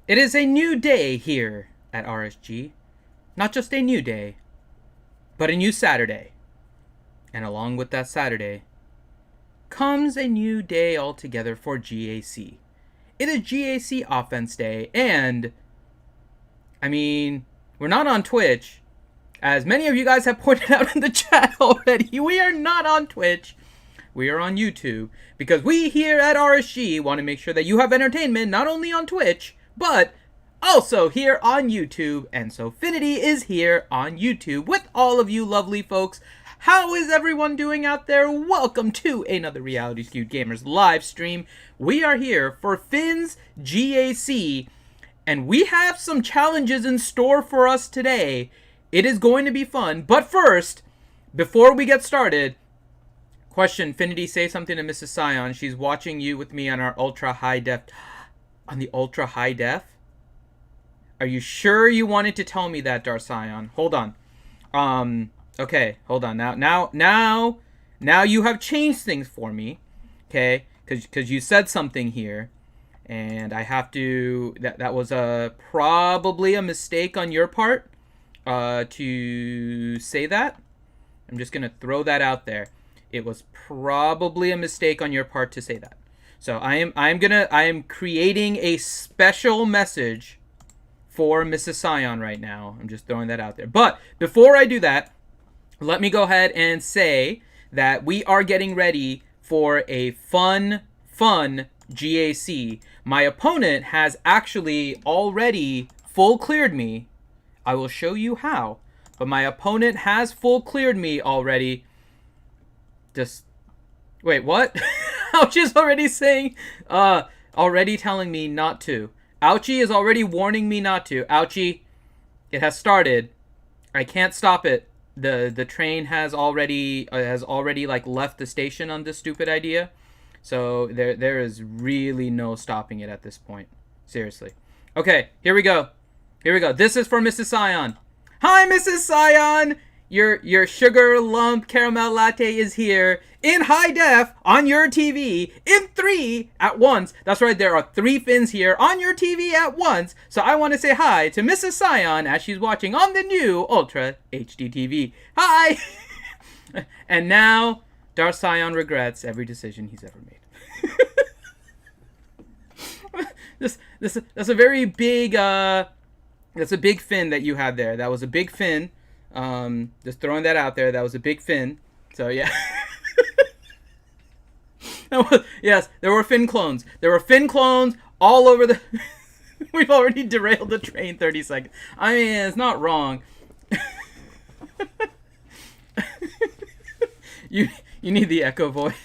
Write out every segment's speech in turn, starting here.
It is a new day here at RSG. Not just a new day, but a new Saturday. And along with that Saturday comes a new day altogether for GAC. It is GAC Offense Day, and we're not on Twitch. As many of you guys have pointed out in the chat already, we are not on Twitch. We are on YouTube, because we here at RSG want to make sure that you have entertainment not only on Twitch, but also here on YouTube. And so Finity is here on YouTube with all of you lovely folks. How is everyone doing out there? Welcome to another Reality Skewed Gamers live stream. We are here for Finn's GAC, and we have some challenges in store for us today. It is going to be fun, but first, before we get started, question, Finity, say something to Mrs. Scion. She's watching you with me on our ultra high def. On the ultra high def? Are you sure you wanted to tell me that, Darcion? Hold on. Okay, hold on. Now you have changed things for me. Okay, because you said something here, and I have to. That was probably a mistake on your part. To say that. I'm just gonna throw that out there. It was probably a mistake on your part to say that. So I am creating a special message for Mrs. Scion right now. I'm just throwing that out there. But before I do that, let me go ahead and say that we are getting ready for a fun GAC. My opponent has actually already full cleared me. I will show you how. But my opponent has full cleared me already. Just wait, what? Ouchie's already saying, already telling me not to. Ouchie is already warning me not to. Ouchie, it has started. I can't stop it. The train has already like left the station on this stupid idea. So there is really no stopping it at this point. Seriously. Okay, here we go. Here we go. This is for Mrs. Scion. Hi, Mrs. Scion. Your sugar lump caramel latte is here in high def on your TV in 3 at once. That's right, there are 3 fins here on your TV at once. So I want to say hi to Mrs. Scion as she's watching on the new Ultra HD TV. Hi! And now, Darcion regrets every decision he's ever made. That's a very big, that's a big fin that you had there. That was a big fin. Just throwing that out there. That was a big fin. So yeah. Yes, there were fin clones. There were fin clones all over the... We've already derailed the train 30 seconds. I mean, it's not wrong. You need the echo voice.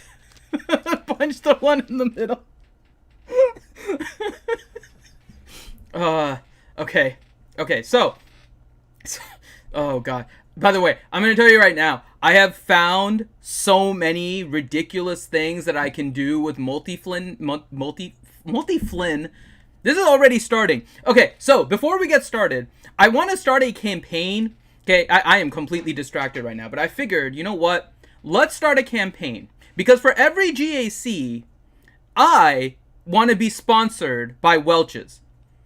Punch the one in the middle. Okay, so oh god. By the way, I'm going to tell you right now, I have found so many ridiculous things that I can do with multi-flin. This is already starting. Okay, so before we get started, I want to start a campaign. Okay, I am completely distracted right now, but I figured, you know what? Let's start a campaign. Because for every GAC, I want to be sponsored by Welch's.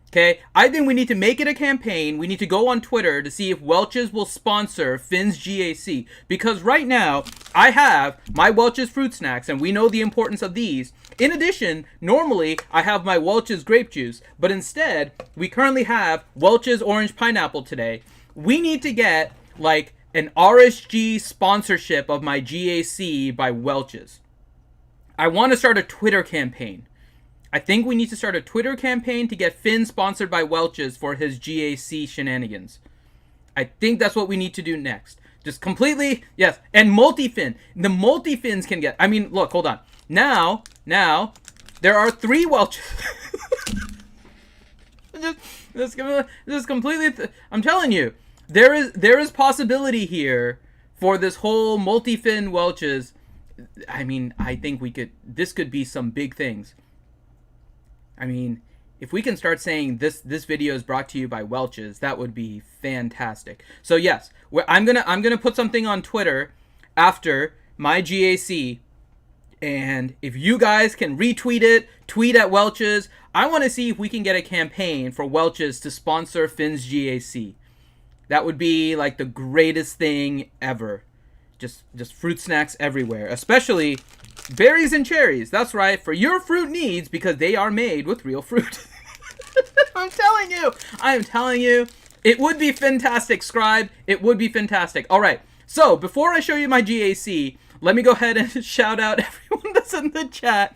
Okay, I think we need to make it a campaign. We need to go on Twitter to see if Welch's will sponsor Finn's GAC. Because right now, I have my Welch's fruit snacks, and we know the importance of these. In addition, normally, I have my Welch's grape juice. But instead, we currently have Welch's orange pineapple today. We need to get, like, an RSG sponsorship of my GAC by Welch's. I want to start a Twitter campaign. I think we need to start a Twitter campaign to get Finn sponsored by Welch's for his GAC shenanigans. I think that's what we need to do next. Just completely, yes, and multi-fin. The multi-fins can get, I mean, look, hold on. Now, there are 3 Welch's. just completely, I'm telling you, there is possibility here for this whole multi-fin Welch's. I mean, I think this could be some big things. I mean, if we can start saying this video is brought to you by Welch's, that would be fantastic. So yes, I'm gonna put something on Twitter after my GAC, And if you guys can retweet it, tweet at Welch's, I want to see if we can get a campaign for Welch's to sponsor Finn's GAC. That would be like the greatest thing ever. Just fruit snacks everywhere, especially berries and cherries. That's right, for your fruit needs, because they are made with real fruit. I'm telling you, it would be fantastic, Scribe. It would be fantastic. All right, so before I show you my GAC, let me go ahead and shout out everyone that's in the chat.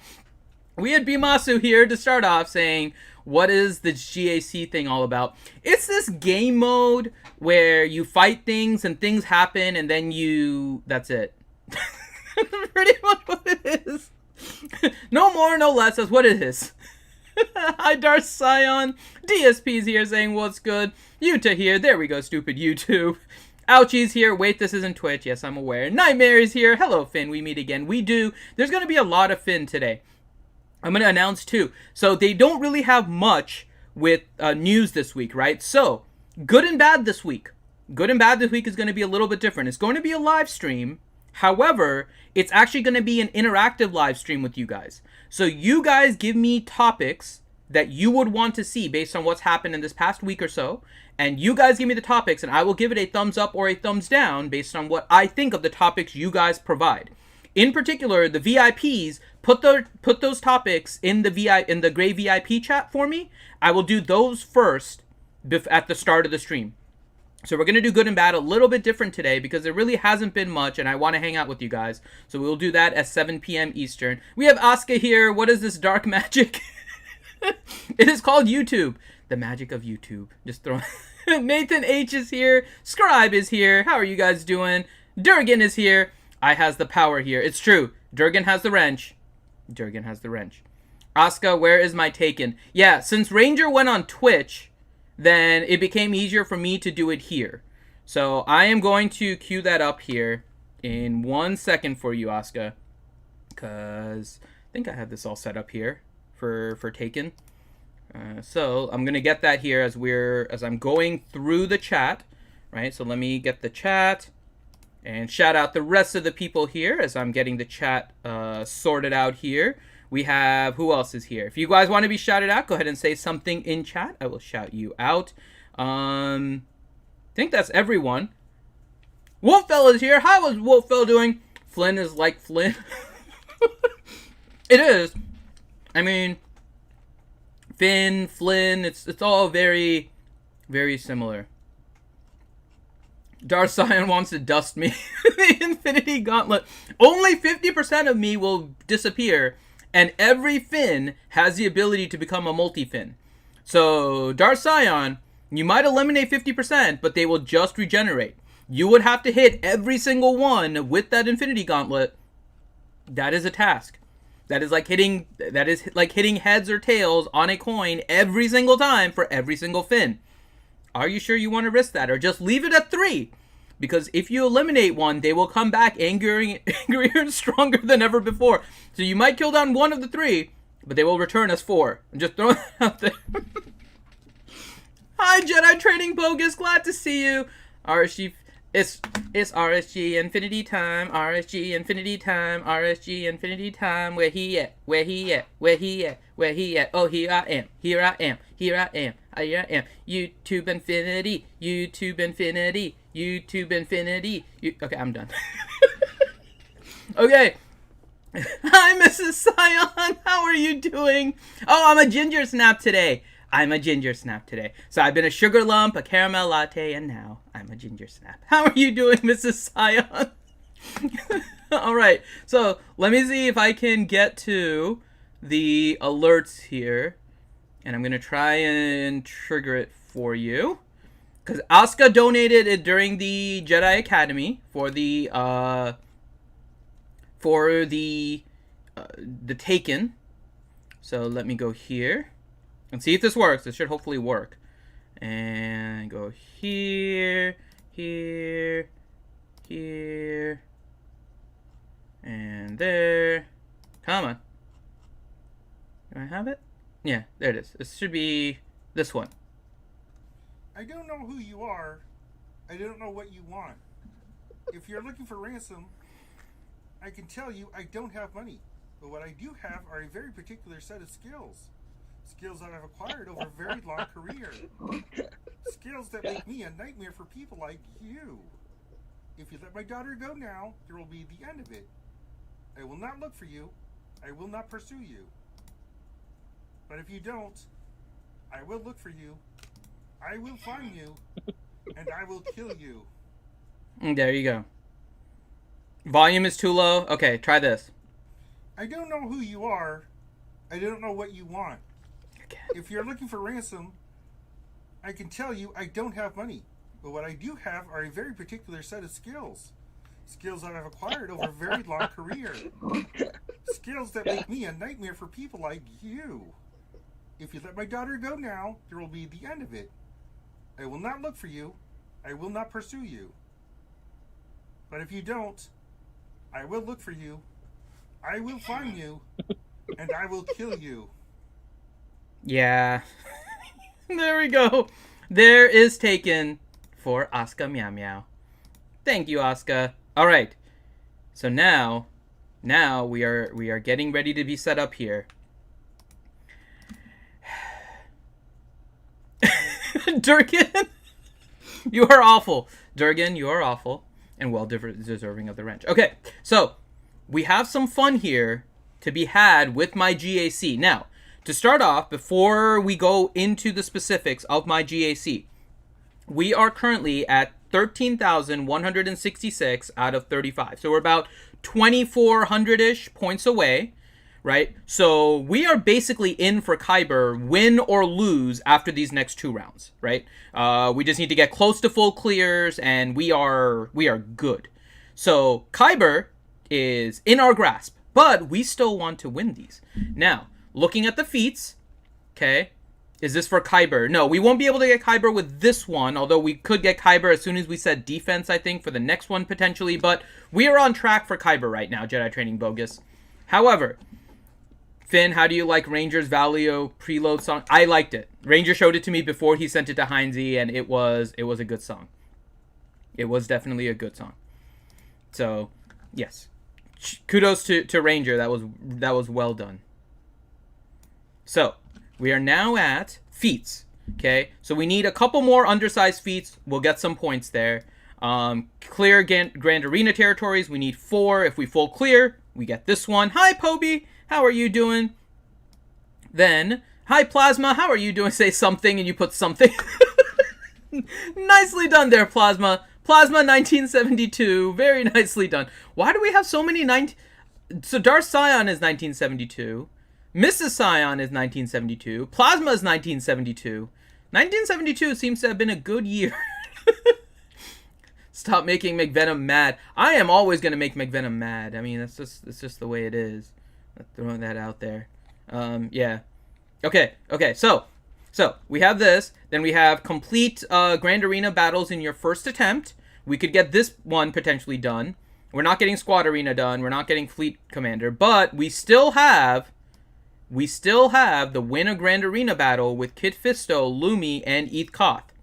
We had Bimasu here to start off saying, what is the GAC thing all about? It's this game mode where you fight things and things happen and then that's it. Pretty much what it is. No more, no less, that's what it is. Hi, Darth Scion. DSP's here saying, what's good? Yuta here. There we go, stupid YouTube. Ouchie's here. Wait, this isn't Twitch. Yes, I'm aware. Nightmare is here. Hello, Finn. We meet again. We do. There's going to be a lot of Finn today. I'm going to announce too. So they don't really have much with news this week, right? So good and bad this week. Good and bad this week is going to be a little bit different. It's going to be a live stream. However, it's actually going to be an interactive live stream with you guys. So you guys give me topics that you would want to see based on what's happened in this past week or so. And you guys give me the topics and I will give it a thumbs up or a thumbs down based on what I think of the topics you guys provide. In particular, the VIPs, put those topics in the Gray VIP chat for me. I will do those first at the start of the stream. So we're going to do good and bad a little bit different today because there really hasn't been much and I want to hang out with you guys. So we'll do that at 7 p.m. Eastern. We have Asuka here. What is this dark magic? It is called YouTube. The magic of YouTube. Just throw. Nathan H is here. Scribe is here. How are you guys doing? Durgan is here. I has the power here. It's true. Durgan has the wrench. Durgan has the wrench. Asuka, where is my Taken? Yeah, since Ranger went on Twitch, then it became easier for me to do it here. So I am going to queue that up here in 1 second for you, Asuka. Because I think I have this all set up here for Taken. So I'm going to get that here as I'm going through the chat. Right, so let me get the chat. And shout out the rest of the people here as I'm getting the chat sorted out here. We have, who else is here? If you guys want to be shouted out, go ahead and say something in chat. I will shout you out. I think that's everyone. Wolffell is here. How is Wolffell doing? Flynn is like Flynn. It is. I mean, Finn, Flynn, it's all very, very similar. Darth Scion wants to dust me. The Infinity Gauntlet. Only 50% of me will disappear, and every Finn has the ability to become a multi-Finn. So, Darth Scion, you might eliminate 50%, but they will just regenerate. You would have to hit every single one with that Infinity Gauntlet. That is a task. That is like hitting heads or tails on a coin every single time for every single Finn. Are you sure you want to risk that? Or just leave it at 3? Because if you eliminate one, they will come back angrier and stronger than ever before. So you might kill down one of the 3, but they will return as 4. I'm just throwing that out there. Hi, Jedi Trading Bogus. Glad to see you. RSG, it's RSG Infinity time. RSG Infinity time. RSG Infinity time. Where he at? Where he at? Where he at? Where he at? Oh, here I am. Here I am. Here I am. Here I am. YouTube Infinity. YouTube Infinity. YouTube Infinity. Okay, I'm done. Okay. Hi, Mrs. Scion. How are you doing? Oh, I'm a ginger snap today. I'm a ginger snap today. So I've been a sugar lump, a caramel latte, and now I'm a ginger snap. How are you doing, Mrs. Scion? All right. So let me see if I can get to the alerts here. And I'm going to try and trigger it for you. Because Asuka donated it during the Jedi Academy for the Taken. So let me go here and see if this works. It should hopefully work. And go here, here, here, and there. Come on. Do I have it? Yeah, there it is. This should be this one. I don't know who you are. I don't know what you want. If you're looking for ransom, I can tell you I don't have money. But what I do have are a very particular set of skills. Skills that I've acquired over a very long career. Skills that make me a nightmare for people like you. If you let my daughter go now, there will be the end of it. I will not look for you. I will not pursue you. But if you don't, I will look for you. I will find you. And I will kill you. There you go. Volume is too low. Okay, try this. I don't know who you are. I don't know what you want. Okay. If you're looking for ransom, I can tell you I don't have money. But what I do have are a very particular set of skills. Skills that I've acquired over a very long career. Skills that make me a nightmare for people like you. If you let my daughter go now, there will be the end of it. I will not look for you. I will not pursue you. But if you don't, I will look for you. I will find you. And I will kill you. Yeah. There we go. There is Taken for Asuka Meow Meow. Thank you, Asuka. All right. So now we are getting ready to be set up here. Durgan, you are awful. Durgan, you are awful and well deserving of the wrench. Okay, so we have some fun here to be had with my GAC. Now, to start off, before we go into the specifics of my GAC, we are currently at 13,166 out of 35. So we're about 2,400-ish points away, right? So we are basically in for Kyber, win or lose after these next two rounds, right? We just need to get close to full clears, and we are good. So Kyber is in our grasp, but we still want to win these. Now, looking at the feats, okay, is this for Kyber? No, we won't be able to get Kyber with this one, although we could get Kyber as soon as we set defense, I think, for the next one potentially, but we are on track for Kyber right now, Jedi Training Bogus. However, Finn, how do you like Ranger's Valio preload song? I liked it. Ranger showed it to me before he sent it to Heinze, and it was a good song. It was definitely a good song. So, yes. Kudos to Ranger. That was well done. So, we are now at feats. Okay? So we need a couple more undersized feats. We'll get some points there. Clear Grand Arena territories. We need 4. If we full clear, we get this one. Hi, Poby. How are you doing? Then, hi, Plasma. How are you doing? Say something and you put something. Nicely done there, Plasma. Plasma 1972. Very nicely done. Why do we have so many So Darth Scion is 1972. Mrs. Scion is 1972. Plasma is 1972. 1972 seems to have been a good year. Stop making McVenom mad. I am always going to make McVenom mad. I mean, it's just the way it is. Throwing that out there. Yeah. Okay, so we have this. Then we have complete Grand Arena battles in your first attempt. We could get this one potentially done. We're not getting Squad Arena done. We're not getting Fleet Commander. But we still have the win a Grand Arena battle with Kit Fisto, Lumi, and Eth Koth.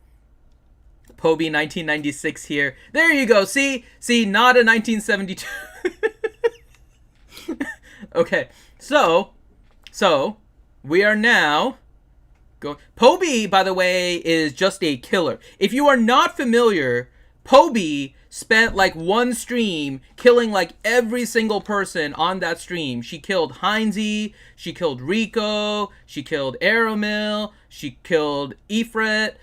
Poby 1996 here. There you go. See, not a 1972. Okay, so we are now going. Poby, by the way, is just a killer. If you are not familiar, Poby spent like one stream killing like every single person on that stream. She killed Heinze, she killed Rico, she killed Aeromil, she killed Ifrit.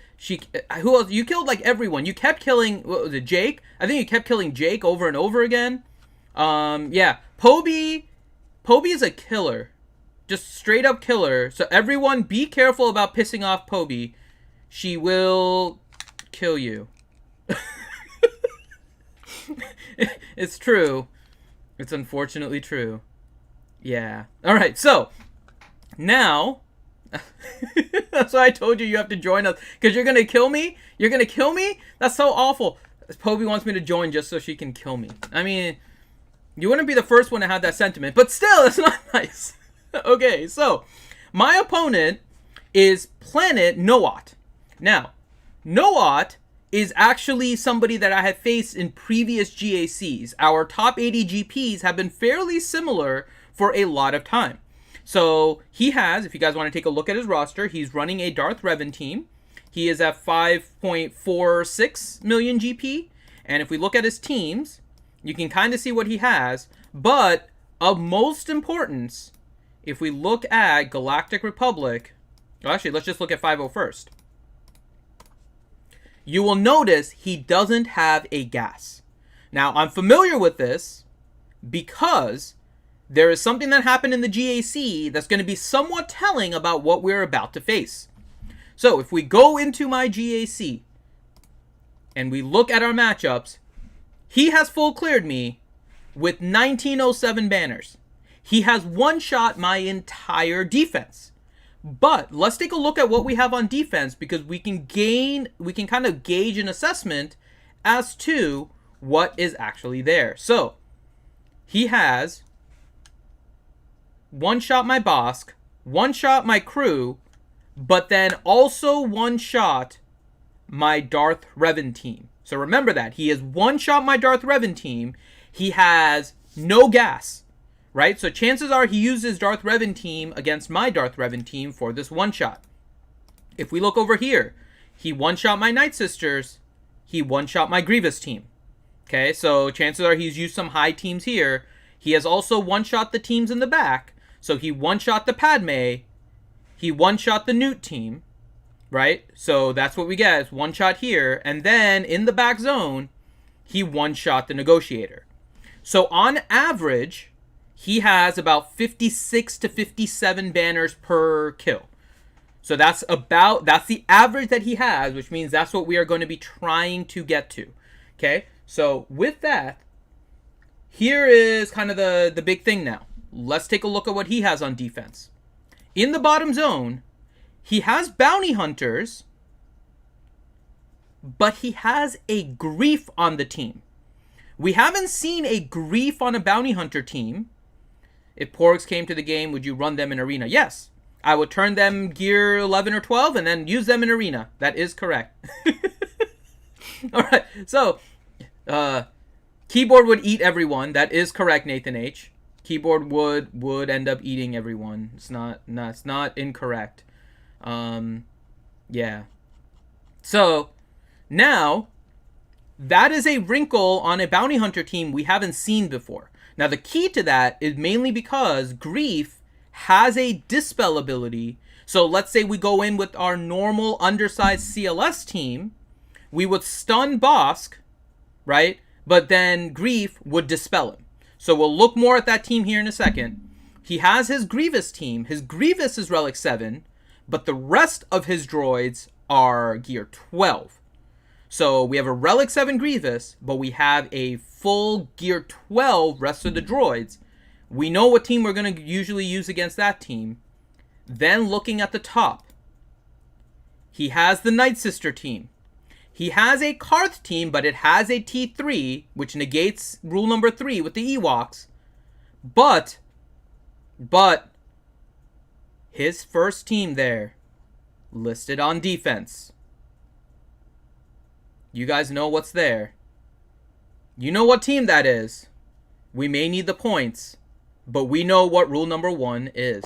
Who else? You killed like everyone. You kept killing. What was it? Jake? I think you kept killing Jake over and over again. Yeah, Poby is a killer. Just straight up killer. So everyone be careful about pissing off Poby. She will kill you. It's true. It's unfortunately true. Yeah. Alright, so now that's why I told you have to join us. Because you're gonna kill me? You're gonna kill me? That's so awful. Poby wants me to join just so she can kill me. I mean, you wouldn't be the first one to have that sentiment, but still, it's not nice. Okay, so my opponent is Planet Noat. Now, Noat is actually somebody that I have faced in previous GACs. Our top 80 GPs have been fairly similar for a lot of time. So he has, if you guys want to take a look at his roster, he's running a Darth Revan team. He is at 5.46 million GP. And if we look at his teams, you can kind of see what he has. But of most importance, if we look at Galactic Republic, well, actually, let's just look at 5.0 first. You will notice he doesn't have a gas. Now, I'm familiar with this because there is something that happened in the GAC that's going to be somewhat telling about what we're about to face. So, if we go into my GAC and we look at our matchups, he has full cleared me with 1907 banners. He has one-shot my entire defense. But let's take a look at what we have on defense, because we can kind of gauge an assessment as to what is actually there. So, he has one-shot my Bosk, one-shot my crew, but then also one-shot my Darth Revan team. So remember that. He has one-shot my Darth Revan team. He has no gas, right? So chances are he uses Darth Revan team against my Darth Revan team for this one-shot. If we look over here, he one-shot my Night Sisters. He one-shot my Grievous team. Okay, so chances are he's used some high teams here. He has also one-shot the teams in the back. So he one-shot the Padme. He one-shot the Newt team, right? So that's what we get, is one shot here. And then in the back zone, he one-shot the Negotiator. So on average, he has about 56 to 57 banners per kill. So that's the average that he has, which means that's what we are going to be trying to get to. Okay, so with that, here is kind of the big thing now. Let's take a look at what he has on defense. In the bottom zone, he has bounty hunters, but he has a grief on the team. We haven't seen a grief on a bounty hunter team. If Porgs came to the game, would you run them in arena? Yes. I would turn them gear 11 or 12 and then use them in arena. That is correct. Alright, so keyboard would eat everyone. That is correct, Nathan H. Keyboard would end up eating everyone. It's not incorrect. Yeah. So now that is a wrinkle on a bounty hunter team we haven't seen before. Now the key to that is mainly because Grief has a dispel ability. So let's say we go in with our normal undersized CLS team, we would stun Bosk, right? But then Grief would dispel him. So we'll look more at that team here in a second. He has his Grievous team. His Grievous is Relic 7, but the rest of his droids are Gear 12. So we have a Relic 7 Grievous, but we have a full Gear 12 rest of the droids. We know what team we're going to usually use against that team. Then looking at the top, he has the Night Sister team. He has a Karth team, but it has a T3, which negates rule number 3 with the Ewoks. But his first team there, listed on defense. You guys know what's there. You know what team that is. We may need the points, but we know what rule number 1 is.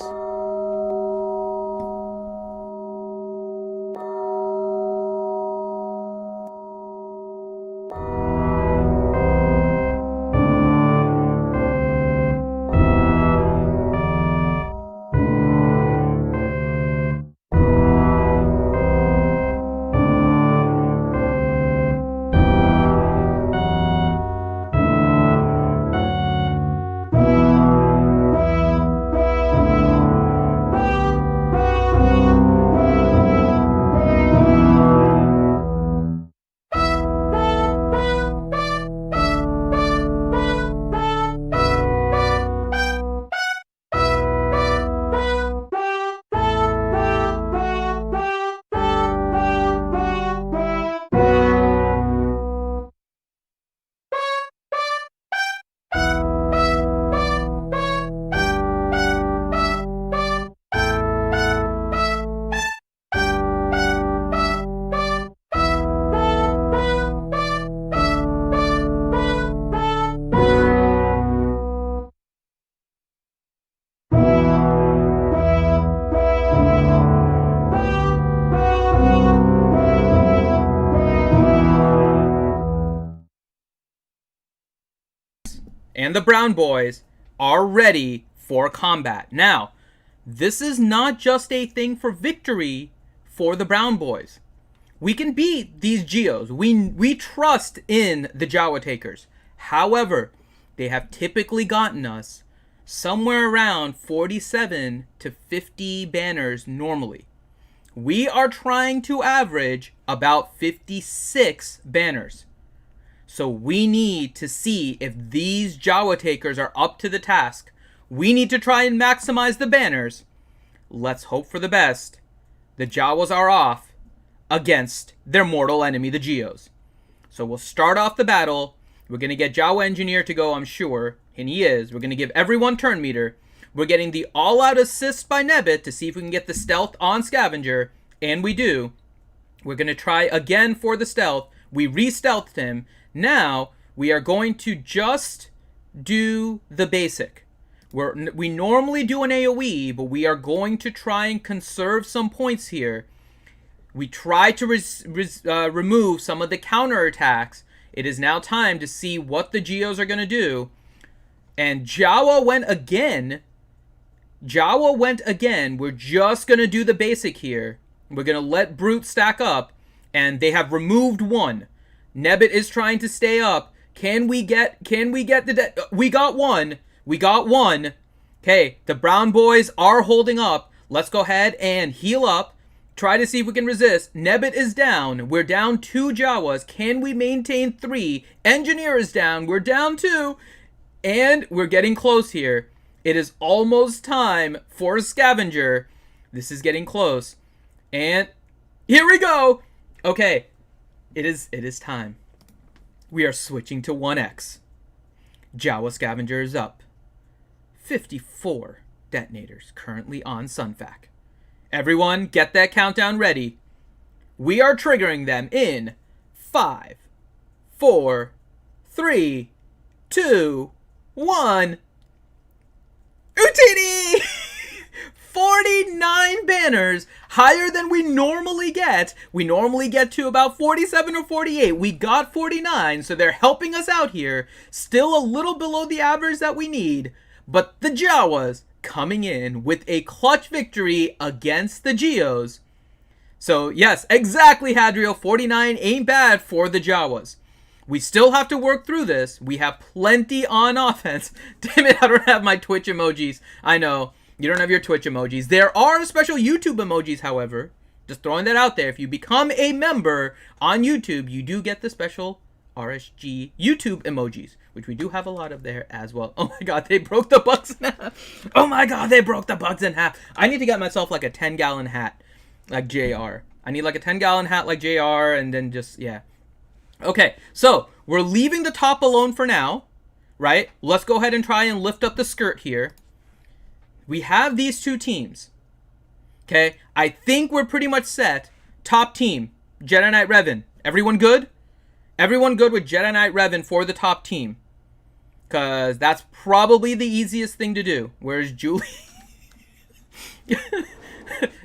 and the brown boys are ready for combat. Now, this is not just a thing for victory for the brown boys. We can beat these Geos. We trust in the Jawa takers. However, they have typically gotten us somewhere around 47 to 50 banners normally. We are trying to average about 56 banners. So we need to see if these Jawa takers are up to the task. We need to try and maximize the banners. Let's hope for the best. The Jawas are off against their mortal enemy, the Geos. So we'll start off the battle. We're going to get Jawa Engineer to go, I'm sure. And he is. We're going to give everyone turn meter. We're getting the all-out assist by Nebbit to see if we can get the stealth on Scavenger. And we do. We're going to try again for the stealth. We re-stealthed him. Now, we are going to just do the basic. We normally do an AoE, but we are going to try and conserve some points here. We try to remove some of the counterattacks. It is now time to see what the Geos are going to do. And Jawa went again. Jawa went again. We're just going to do the basic here. We're going to let Brute stack up. And they have removed one. Nebbit is trying to stay up. Can we get the... We got one. We got one. Okay, the brown boys are holding up. Let's go ahead and heal up. Try to see if we can resist. Nebbit is down. We're down 2 Jawas. Can we maintain 3? Engineer is down. We're down 2. And we're getting close here. It is almost time for a Scavenger. This is getting close. And here we go. Okay. It is time. We are switching to 1x. Jawa Scavenger is up. 54 detonators currently on Sunfac. Everyone, get that countdown ready. We are triggering them in 5, 4, 3, 2, 1. Utini! 49 banners, higher than we normally get. We normally get to about 47 or 48. We got 49, so they're helping us out here. Still a little below the average that we need. But the Jawas coming in with a clutch victory against the Geos. So yes, exactly, Hadriel. 49 ain't bad for the Jawas. We still have to work through this. We have plenty on offense. Damn it, I don't have my Twitch emojis. I know, you don't have your Twitch emojis. There are special YouTube emojis, however. Just throwing that out there. If you become a member on YouTube, you do get the special RSG YouTube emojis, which we do have a lot of there as well. Oh my god, they broke the bugs in half. Oh my god, they broke the bugs in half. I need to get myself like a 10-gallon hat like JR. I need like a 10-gallon hat like JR, and then just, yeah. Okay, so we're leaving the top alone for now, right? Let's go ahead and try and lift up the skirt here. We have these 2 teams. Okay, I think we're pretty much set. Top team, Jedi Knight Revan. Everyone good? Everyone good with Jedi Knight Revan for the top team? Because that's probably the easiest thing to do. Where's Julie?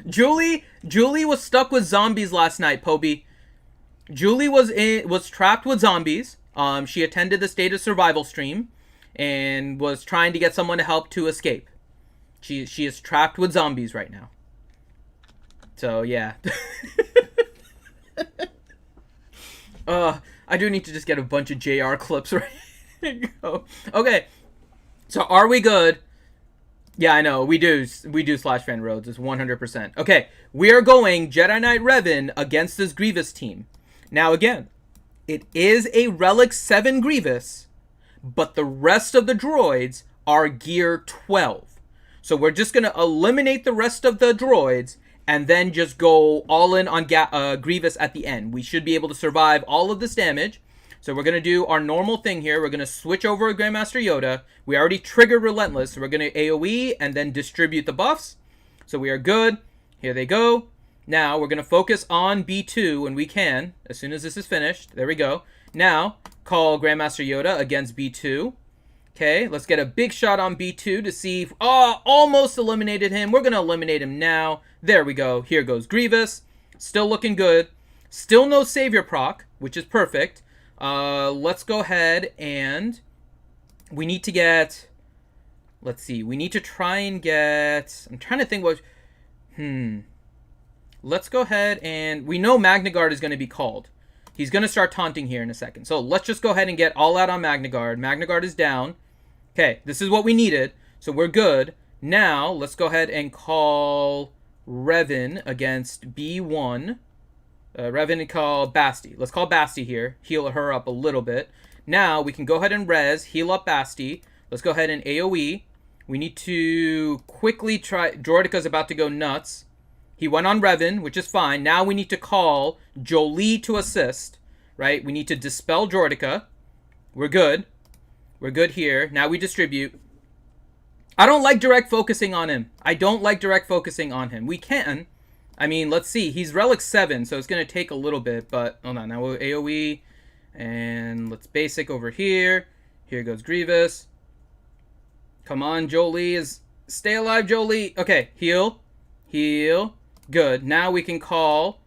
Julie was stuck with zombies last night, Poby. Julie was trapped with zombies. She attended the State of Survival stream and was trying to get someone to help to escape. She is trapped with zombies right now. So, yeah. I do need to just get a bunch of JR clips right go. Okay. So, are we good? Yeah, I know. We do Slash Fan Roads. It's 100%. Okay. We are going Jedi Knight Revan against this Grievous team. Now, again, it is a Relic 7 Grievous, but the rest of the droids are Gear 12. So we're just going to eliminate the rest of the droids and then just go all in on Grievous at the end. We should be able to survive all of this damage. So we're going to do our normal thing here. We're going to switch over to Grandmaster Yoda. We already triggered Relentless, so we're going to AoE and then distribute the buffs. So we are good. Here they go. Now we're going to focus on B2 when we can, as soon as this is finished. There we go. Now, call Grandmaster Yoda against B2. Okay, let's get a big shot on B2 to see if... Oh, almost eliminated him. We're going to eliminate him now. There we go. Here goes Grievous. Still looking good. Still no Savior proc, which is perfect. Let's go ahead and we need to get... Let's see. We need to try and get... I'm trying to think what... Let's go ahead and... We know McGrande is going to be called. He's going to start taunting here in a second. So let's just go ahead and get all out on McGrande. McGrande is down. Okay, this is what we needed. So we're good. Now, let's go ahead and call Revan against B1. Revan and call Basti. Let's call Basti here. Heal her up a little bit. Now, we can go ahead and res. Heal up Basti. Let's go ahead and AoE. We need to quickly try... Droidica's about to go nuts. He went on Revan, which is fine. Now we need to call Jolie to assist. Right? We need to dispel Droidica. We're good. We're good here. Now we distribute. I don't like direct focusing on him. I don't like direct focusing on him. We can. I mean, let's see. He's Relic 7, so it's going to take a little bit. But, hold on. Now we'll AoE. And let's basic over here. Here goes Grievous. Come on, Jolie. Stay alive, Jolie. Okay, heal. Heal. Good. Now we can call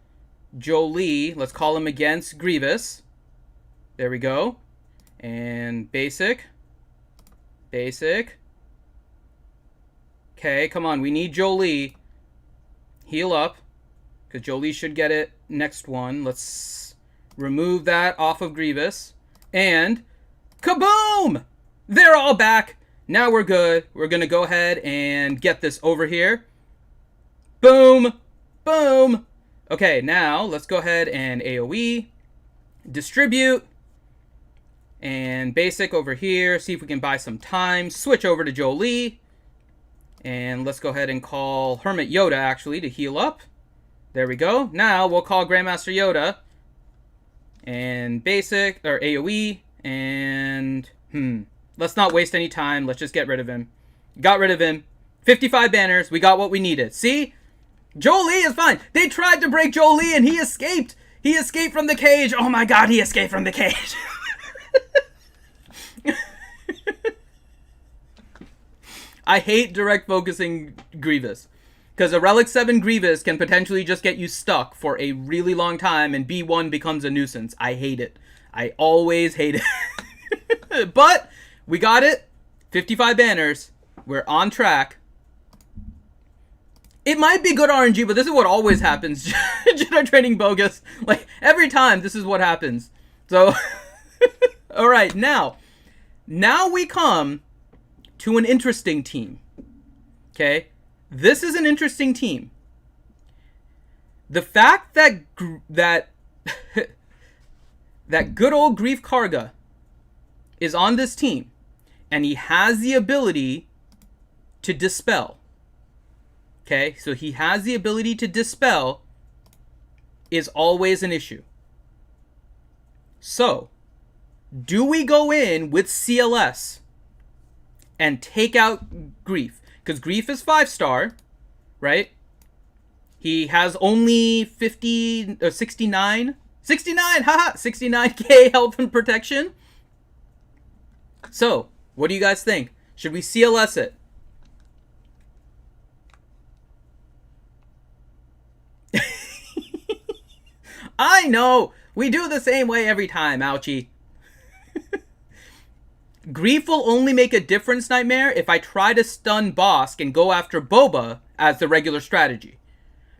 Jolie. Let's call him against Grievous. There we go. And basic. Basic. Okay, come on. We need Jolie. Heal up. Because Jolie should get it next one. Let's remove that off of Grievous. And kaboom! They're all back. Now we're good. We're going to go ahead and get this over here. Boom. Boom. Okay, now let's go ahead and AoE. Distribute. And basic over here. See if we can buy some time. Switch over to Jolie. And let's go ahead and call Hermit Yoda, actually, to heal up. There we go. Now we'll call Grandmaster Yoda. And basic, or AoE. And, let's not waste any time. Let's just get rid of him. Got rid of him. 55 banners. We got what we needed. See? Jolie is fine. They tried to break Jolie and he escaped. He escaped from the cage. Oh my god, he escaped from the cage. I hate direct focusing Grievous. Because a Relic 7 Grievous can potentially just get you stuck for a really long time and B1 becomes a nuisance. I hate it. I always hate it. But we got it. 55 banners. We're on track. It might be good RNG, but this is what always happens. Jedi training bogus. Like, every time, this is what happens. So, alright, now we come to an interesting team. Okay? This is an interesting team. The fact that that good old Grief Karga is on this team, and he has the ability to dispel. Okay, so he has the ability to dispel is always an issue. So, do we go in with CLS and take out Grief? Because Grief is 5-star, right? He has only 69, haha, 69k health and protection. So, what do you guys think? Should we CLS it? I know! We do the same way every time, Ouchie. Grief will only make a difference, Nightmare, if I try to stun Bosk and go after Boba as the regular strategy.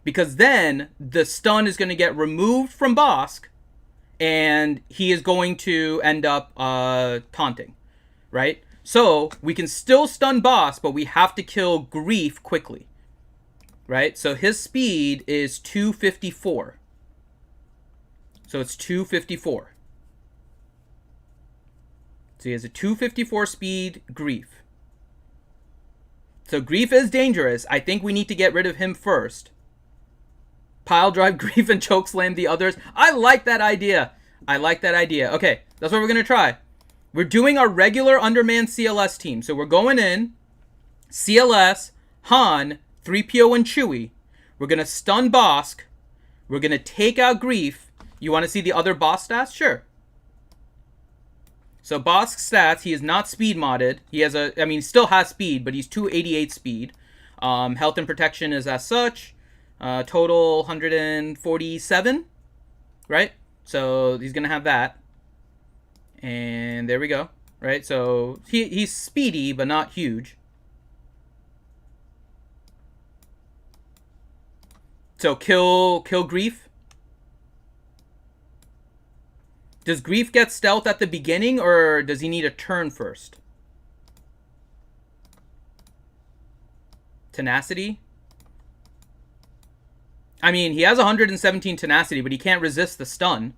Because then, the stun is going to get removed from Bosk, and he is going to end up taunting, right? So, we can still stun Bosk, but we have to kill Grief quickly, right? So, his speed is 254. So, it's 254. So he has a 254 speed Grief. So Grief is dangerous. I think we need to get rid of him first. Pile drive Grief and choke slam the others. I like that idea. I like that idea. Okay, that's what we're going to try. We're doing our regular Underman CLS team. So we're going in. CLS, Han, 3PO, and Chewie. We're going to stun Bosk. We're going to take out Grief. You want to see the other boss stats? Sure. So Bosk's stats, he is not speed modded. He has still has speed, but he's 288 speed. Health and protection is as such. Total 147, right? So he's going to have that. And there we go, right? So he's speedy, but not huge. So kill Grief. Does Grief get stealth at the beginning, or does he need a turn first? Tenacity. I mean, he has 117 tenacity, but he can't resist the stun.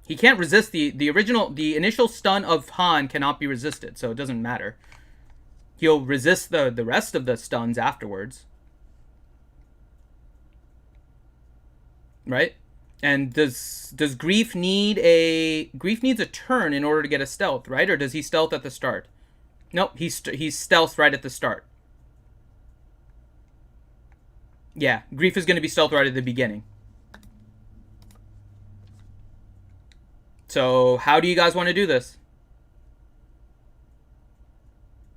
He can't resist the initial stun of Han cannot be resisted, so it doesn't matter. He'll resist the rest of the stuns afterwards. Right? And does Grief need Grief needs a turn in order to get a stealth, right? Or does he stealth at the start? Nope, he's stealth right at the start. Yeah, Grief is going to be stealth right at the beginning. So, how do you guys want to do this?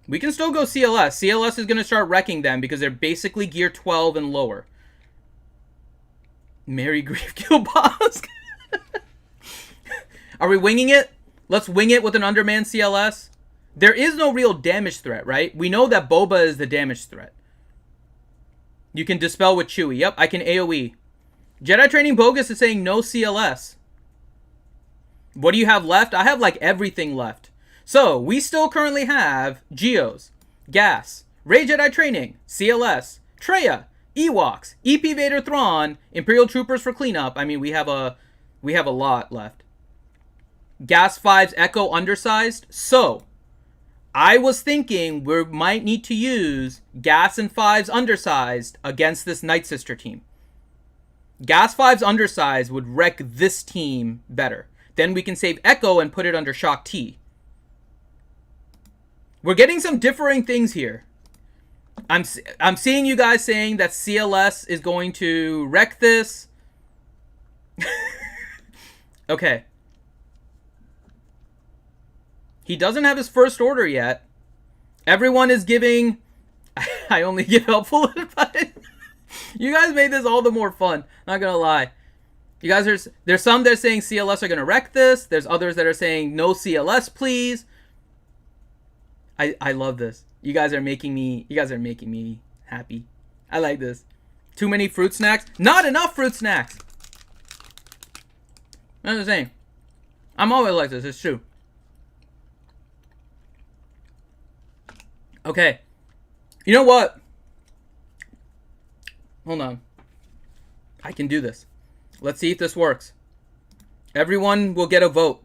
We can still go CLS. CLS is going to start wrecking them because they're basically gear 12 and lower. Mary Grief kill boss. Are we winging it? Let's wing it with an Underman CLS. There is no real damage threat, right? We know that Boba is the damage threat. You can dispel with Chewie. Yep, I can AoE. Jedi Training Bogus is saying no CLS. What do you have left? I have like everything left. So, we still currently have Geos, Gas, Rey Jedi Training, CLS, Traya, Ewoks, EP Vader Thrawn, Imperial Troopers for cleanup. I mean, we have a lot left. Gas 5's Echo undersized. So, I was thinking we might need to use Gas and 5's undersized against this Night Sister team. Gas 5's undersized would wreck this team better. Then we can save Echo and put it under Shock T. We're getting some differing things here. I'm seeing you guys saying that CLS is going to wreck this. Okay. He doesn't have his first order yet. Everyone is giving... I only give helpful advice. You guys made this all the more fun. Not gonna lie. You guys are... There's some that are saying CLS are gonna wreck this. There's others that are saying no CLS, please. I love this. You guys are making me happy. I like this. Too many fruit snacks? Not enough fruit snacks! That's the same. I'm always like this, it's true. Okay. You know what? Hold on. I can do this. Let's see if this works. Everyone will get a vote.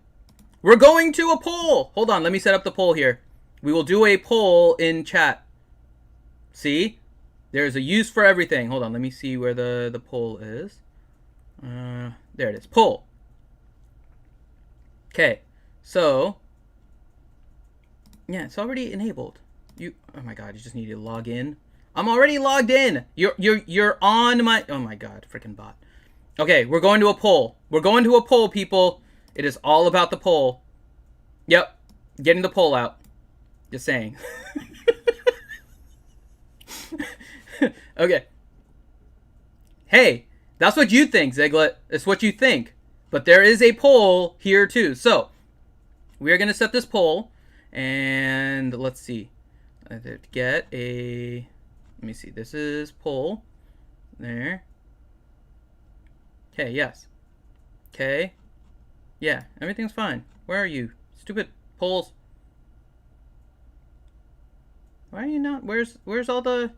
We're going to a poll! Hold on, let me set up the poll here. We will do a poll in chat. See? There's a use for everything. Hold on, let me see where the poll is. There it is. Poll. Okay. So. Yeah, it's already enabled. Oh my god, you just need to log in. I'm already logged in. You're on my... Oh my god, freaking bot. Okay, we're going to a poll. We're going to a poll, people. It is all about the poll. Yep. Getting the poll out. Just saying. Okay. Hey, that's what you think, Ziglet. It's what you think. But there is a poll here too. So, we are going to set this poll. And let's see. Get a... Let me see. This is poll. There. Okay, yes. Okay. Yeah, everything's fine. Where are you? Stupid polls. Why are you not? Where's all the...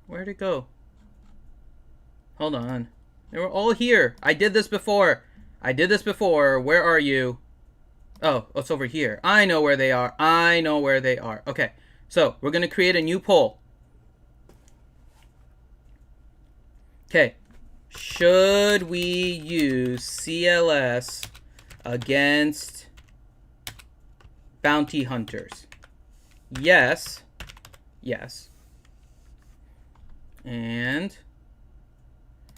Where'd it go? Hold on. They were all here. I did this before. Where are you? Oh, it's over here. I know where they are. Okay. So, we're going to create a new poll. Okay. Should we use CLS against bounty hunters? Yes. Yes. And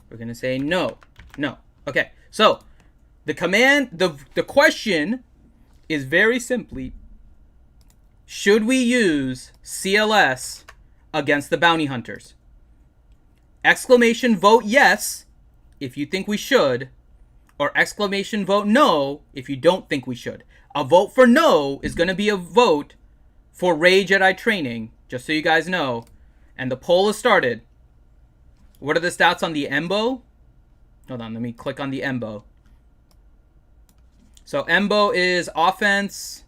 we're going to say no. No. Okay. So, the question is very simply, should we use CLS against the bounty hunters? Exclamation vote yes if you think we should, or exclamation vote no if you don't think we should. A vote for no is going to be a vote for Ray Jedi training, just so you guys know. And the poll has started. What are the stats on the Embo? Hold on, let me click on the Embo. So Embo is offense.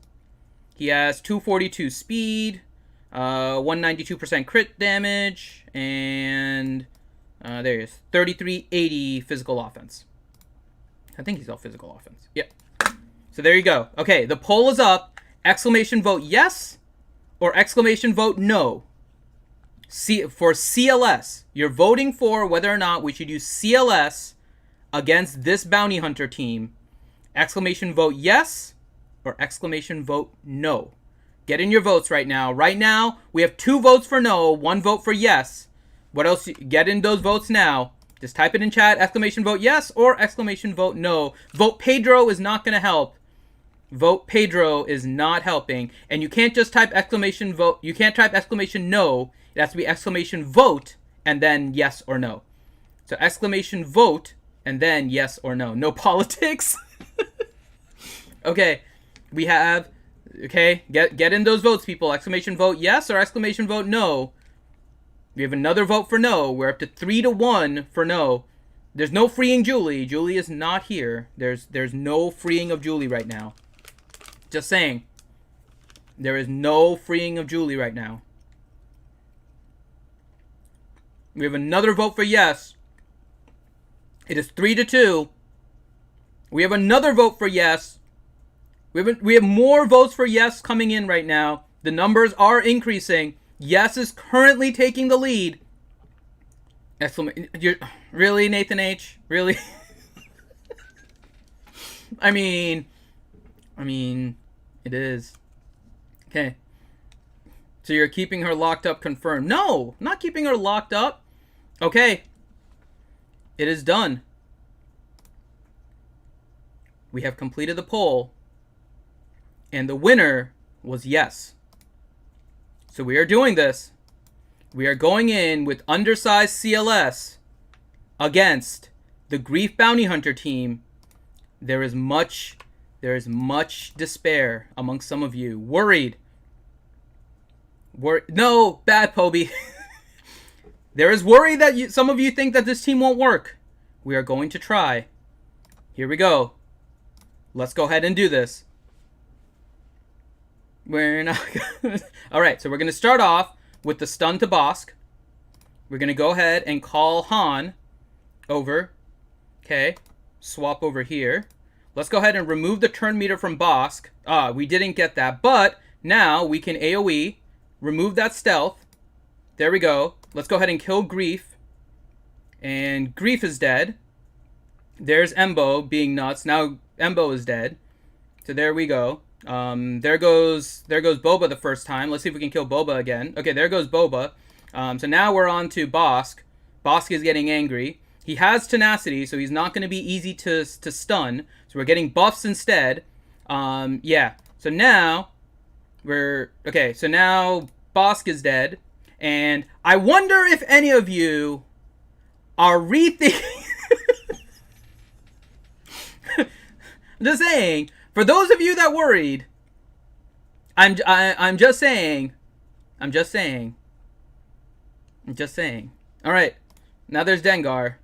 He has 242 speed, 192% crit damage, and there he is, 3380 physical offense. I think he's all physical offense. Yep. So there you go. Okay, the poll is up. Exclamation vote yes or exclamation vote no. For CLS, you're voting for whether or not we should use CLS against this bounty hunter team. Exclamation vote yes or exclamation vote no. Get in your votes right now. Right now, we have 2 votes for no, 1 vote for yes. What else? Get in those votes now. Just type it in chat, exclamation vote yes or exclamation vote no. Vote Pedro is not going to help. Vote Pedro is not helping. And you can't just type exclamation vote. You can't type exclamation no. It has to be exclamation vote and then yes or no. So exclamation vote and then yes or no. No politics. Okay. We have, okay, get in those votes, people. Exclamation vote yes or exclamation vote no. We have another vote for no. We're up to 3-1 for no. There's no freeing Julie. Julie is not here. There's no freeing of Julie right now. Just saying. There is no freeing of Julie right now. We have another vote for yes. It is 3-2. We have another vote for yes. We have more votes for yes coming in right now. The numbers are increasing. Yes is currently taking the lead. Really, Nathan H? Really? I mean, it is. Okay. So you're keeping her locked up, confirmed. No, not keeping her locked up. Okay. It is done. We have completed the poll. And the winner was yes. So we are doing this. We are going in with undersized CLS against the Grief Bounty Hunter team. There is much despair among some of you. Worried. No, bad Poby. There is worry that some of you think that this team won't work. We are going to try. Here we go. Let's go ahead and do this. We're not gonna... Alright, so we're going to start off with the stun to Bosk. We're going to go ahead and call Han over. Okay. Swap over here. Let's go ahead and remove the turn meter from Bosk. We didn't get that. But now we can AoE. Remove that stealth. There we go. Let's go ahead and kill Grief. And Grief is dead. There's Embo being nuts. Now Embo is dead. So there we go. There goes Boba the first time. Let's see if we can kill Boba again. Okay, there goes Boba. So now we're on to Bosk. Bosk is getting angry. He has tenacity, so he's not going to be easy to stun. So we're getting buffs instead. Yeah. So now okay. So now Bosk is dead, and I wonder if any of you are rethinking. I'm just saying. For those of you that worried, I'm just saying. All right, now there's Dengar.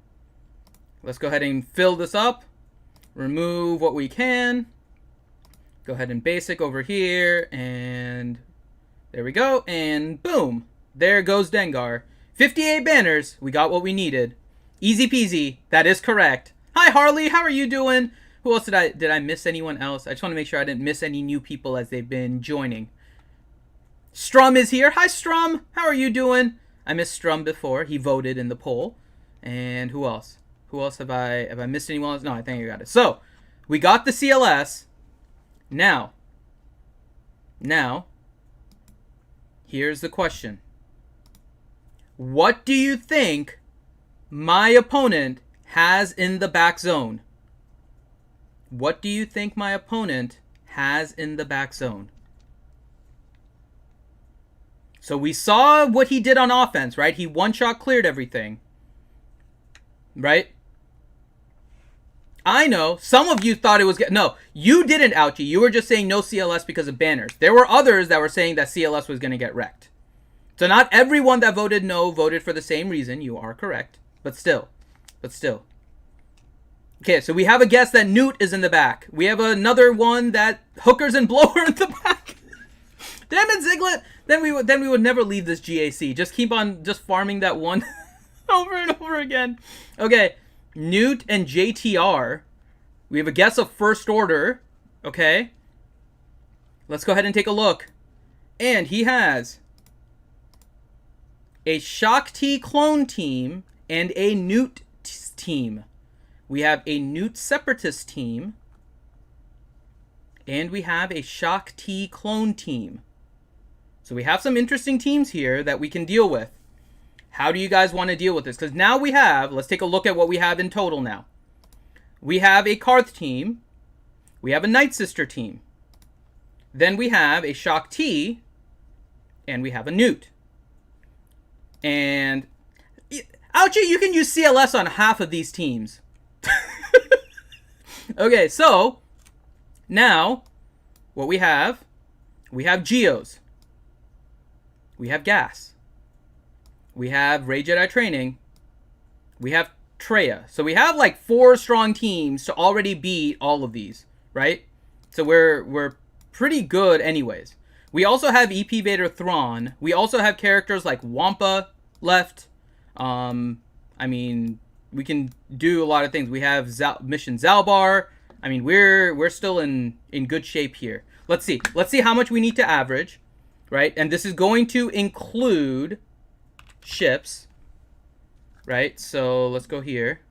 Let's go ahead and fill this up. Remove what we can. Go ahead and basic over here, and there we go. And boom, there goes Dengar. 58 banners. We got what we needed. Easy peasy. That is correct. Hi Harley, how are you doing? Who else did I miss anyone else? I just want to make sure I didn't miss any new people as they've been joining. Strum is here. Hi Strum. How are you doing? I missed Strum before. He voted in the poll. And who else? Who else have I missed anyone else? No, I think I got it. So, we got the CLS. Now, here's the question. What do you think my opponent has in the back zone? What do you think my opponent has in the back zone? So we saw what he did on offense, right? He one-shot cleared everything. Right? I know some of you thought it was no, you didn't, Ouchie. You were just saying no CLS because of banners. There were others that were saying that CLS was going to get wrecked. So not everyone that voted no voted for the same reason. You are correct, but still. Okay, so we have a guess that Newt is in the back. We have another one that Hookers and Blower in the back. Damn it, Ziglet! Then we would never leave this GAC. Just keep on just farming that one over and over again. Okay, Newt and JTR. We have a guess of first order. Okay. Let's go ahead and take a look. And he has a Shock T clone team and a Newt team. We have a Newt Separatist team. And we have a Shock T clone team. So we have some interesting teams here that we can deal with. How do you guys want to deal with this? Because now we have, let's take a look at what we have in total now. We have a Karth team. We have a Night Sister team. Then we have a Shock T. And we have a Newt. And Ouchie, you can use CLS on half of these teams. Okay, so now what we have Geos. We have Gas. We have Ray Jedi Training. We have Treya. So we have like 4 strong teams to already beat all of these, right? So we're pretty good anyways. We also have EP Vader Thrawn. We also have characters like Wampa left. I mean, we can do a lot of things. We have Mission Zalbar. I mean, we're still in good shape here. Let's see how much we need to average, right? And this is going to include ships, right? So let's go here.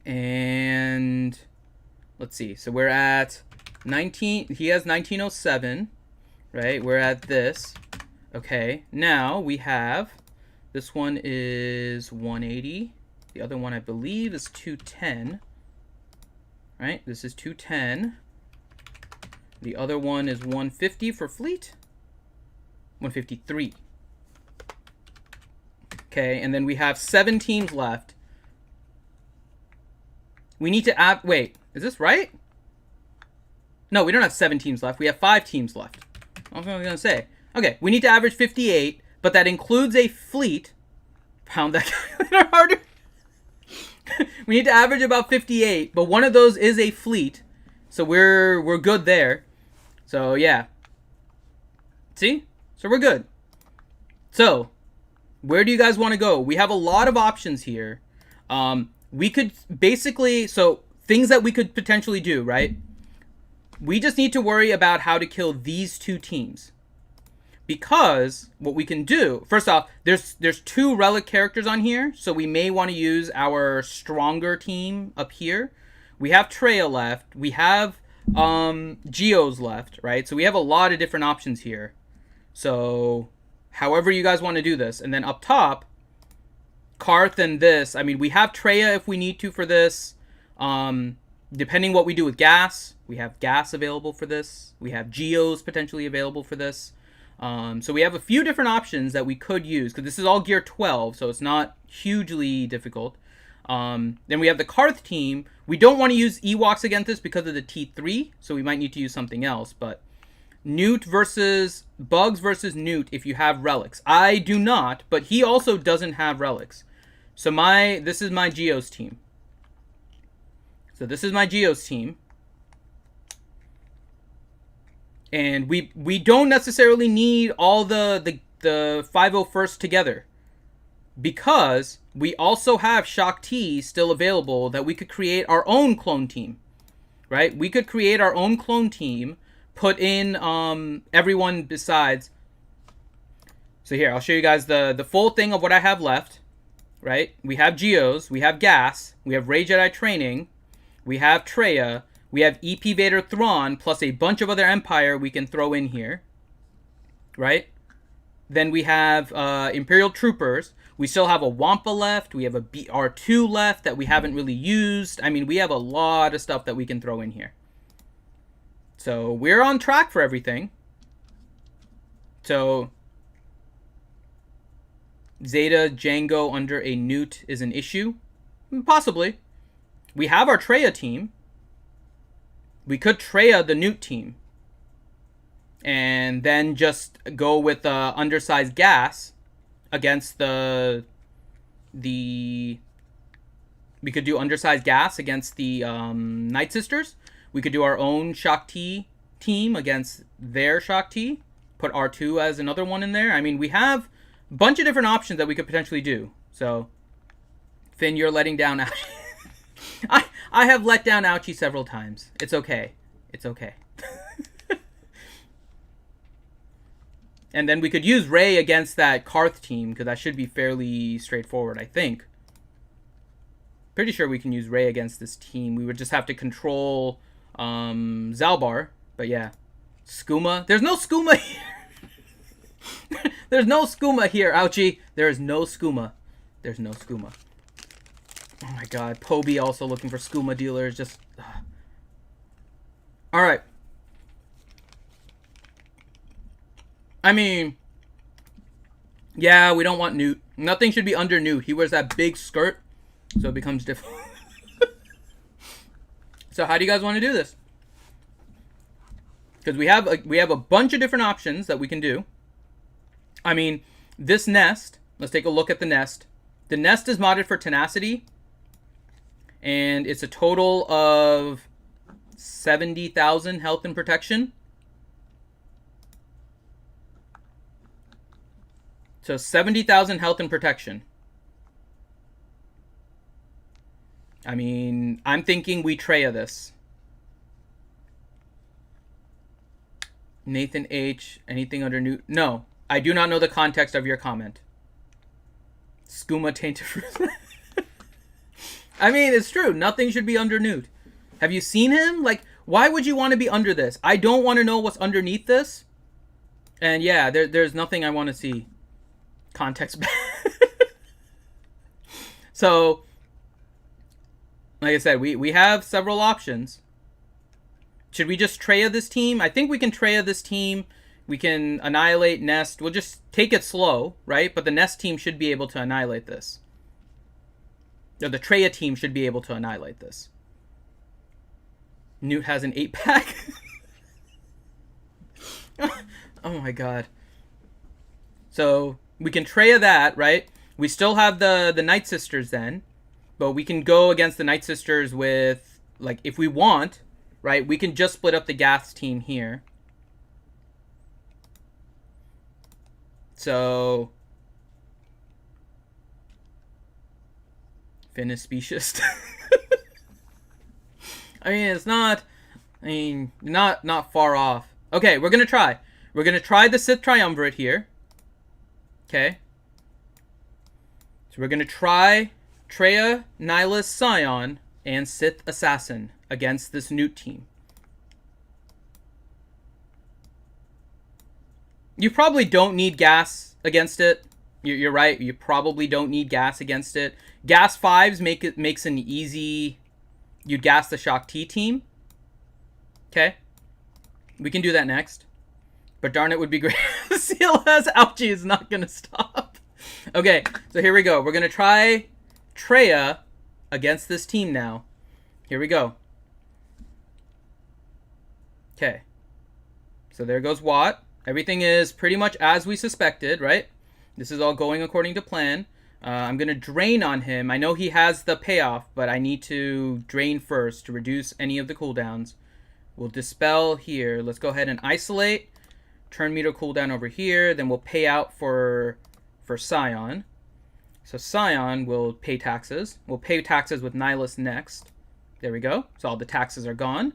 And let's see. So we're at 19. He has 1907, right? We're at this. Okay. Now we have, this one is 180. The other one I believe is 210. Right? This is 210. The other one is 150 for fleet. 153. Okay, and then we have 7 teams left. We need to add... Wait, is this right? No, we don't have 7 teams left. We have 5 teams left. I was going to say. Okay, we need to average 58, but that includes a fleet. Pound that calculator harder. We need to average about 58, but one of those is a fleet. So we're good there. So, yeah. See? So we're good. So, where do you guys want to go? We have a lot of options here. We could basically... So, things that we could potentially do, right? We just need to worry about how to kill these 2 teams. Because what we can do... First off, there's 2 relic characters on here. So, we may want to use our stronger team up here. We have Treya left. We have Geos left, right? So, we have a lot of different options here. So, however you guys want to do this. And then up top, Karth and this. I mean, we have Treya if we need to for this. Depending what we do with Gas. We have Gas available for this. We have Geos potentially available for this. So we have a few different options that we could use. Because this is all Gear 12, so it's not hugely difficult. Then we have the Karth team. We don't want to use Ewoks against this because of the T3. So we might need to use something else. But Newt versus... Bugs versus Newt if you have relics. I do not, but he also doesn't have relics. So this is my Geos team. So this is my Geos team. And we don't necessarily need all the 501st together. Because we also have Shock T still available that we could create our own clone team. Right? We could create our own clone team. Put in everyone besides. So here, I'll show you guys the full thing of what I have left. Right? We have Geos. We have Gas. We have Ray Jedi Training. We have Treya. We have EP Vader Thrawn. Plus a bunch of other Empire we can throw in here. Right? Then we have Imperial Troopers. We still have a Wampa left. We have a BR2 left that we haven't really used. I mean, we have a lot of stuff that we can throw in here. So, we're on track for everything. So, Zeta Django under a Newt is an issue? Possibly. We have our Treya team. We could Treya the Newt team. And then just go with undersized gas against the... We could do undersized gas against the Night Sisters. We could do our own Shock T team against their Shock T. Put R2 as another one in there. I mean, we have a bunch of different options that we could potentially do. So, Finn, you're letting down Ouchie. I have let down Ouchie several times. It's okay. It's okay. And then we could use Ray against that Karth team, because that should be fairly straightforward, I think. Pretty sure we can use Ray against this team. We would just have to control Zalbar. But yeah. Skooma. There's no Skooma here. There's no Skooma here, Ouchie. There is no Skooma. There's no Skooma. Oh my god. Poby also looking for Skooma dealers. Just... Alright. I mean... Yeah, we don't want Newt. Nothing should be under Newt. He wears that big skirt. So it becomes difficult. So how do you guys want to do this? Because we have a bunch of different options that we can do. I mean, this nest. Let's take a look at the nest. The nest is modded for tenacity. And it's a total of 70,000 health and protection. So 70,000 health and protection. I mean, I'm thinking we Treya this. Nathan H. Anything under Newt? No. I do not know the context of your comment. Skooma tainted fruit. I mean, it's true. Nothing should be under Newt. Have you seen him? Like, why would you want to be under this? I don't want to know what's underneath this. And yeah, there's nothing I want to see. Context. So... Like I said, we have several options. Should we just Treya this team? I think we can Treya this team. We can annihilate Nest. We'll just take it slow, right? But the Nest team should be able to annihilate this. Or the Treya team should be able to annihilate this. Newt has an 8-pack. Oh my god. So, we can Treya that, right? We still have the Night Sisters then. But we can go against the Night Sisters with, like, if we want, right? We can just split up the gas team here. So... Finn is specious. I mean, it's not... I mean, not far off. Okay, we're going to try. We're going to try the Sith Triumvirate here. Okay. So we're going to try... Treya, Nihilus, Scion, and Sith Assassin against this Newt team. You probably don't need gas against it. You're right. You probably don't need gas against it. Gas 5s makes an easy... You'd gas the Shock T team. Okay. We can do that next. But darn it would be great. Seal has Ouchie is not going to stop. Okay, so here we go. We're going to try... Treya against this team now. Here we go. Okay. So there goes Watt. Everything is pretty much as we suspected, right? This is all going according to plan. I'm going to drain on him. I know he has the payoff, but I need to drain first to reduce any of the cooldowns. We'll dispel here. Let's go ahead and isolate. Turn meter cooldown over here. Then we'll pay out for Scion. So Scion will pay taxes. We'll pay taxes with Nihilus next. There we go. So all the taxes are gone.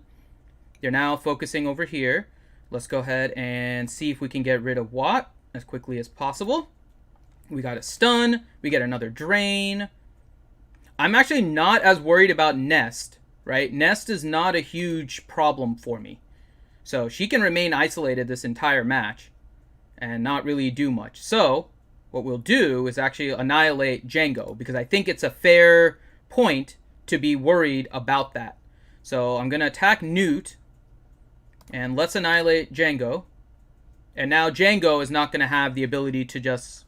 They're now focusing over here. Let's go ahead and see if we can get rid of Watt as quickly as possible. We got a stun. We get another drain. I'm actually not as worried about Nest, right? Nest is not a huge problem for me. So she can remain isolated this entire match and not really do much. So... what we'll do is actually annihilate Django, because I think it's a fair point to be worried about that. So I'm going to attack Newt, and let's annihilate Django. And now Django is not going to have the ability to just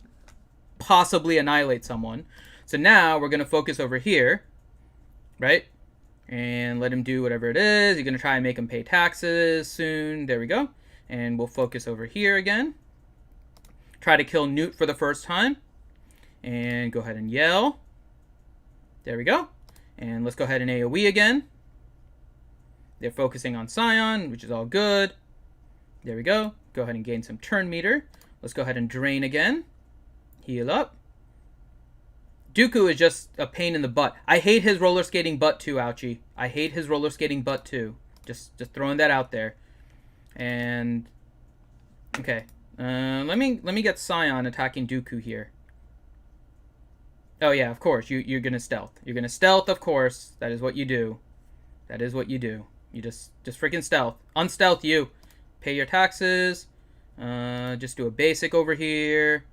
possibly annihilate someone. So now we're going to focus over here, right? And let him do whatever it is. You're going to try and make him pay taxes soon. There we go. And we'll focus over here again. Try to kill Newt for the first time. And go ahead and yell. There we go. And let's go ahead and AoE again. They're focusing on Scion, which is all good. There we go. Go ahead and gain some turn meter. Let's go ahead and drain again. Heal up. Dooku is just a pain in the butt. I hate his roller skating butt too, Ouchie. I hate his roller skating butt too. Just throwing that out there. And okay, let me get Scion attacking Dooku here. Oh yeah, of course you're gonna stealth. You're gonna stealth, of course. That is what you do. That is what you do. You just freaking stealth. Unstealth you. Pay your taxes. Just do a basic over here.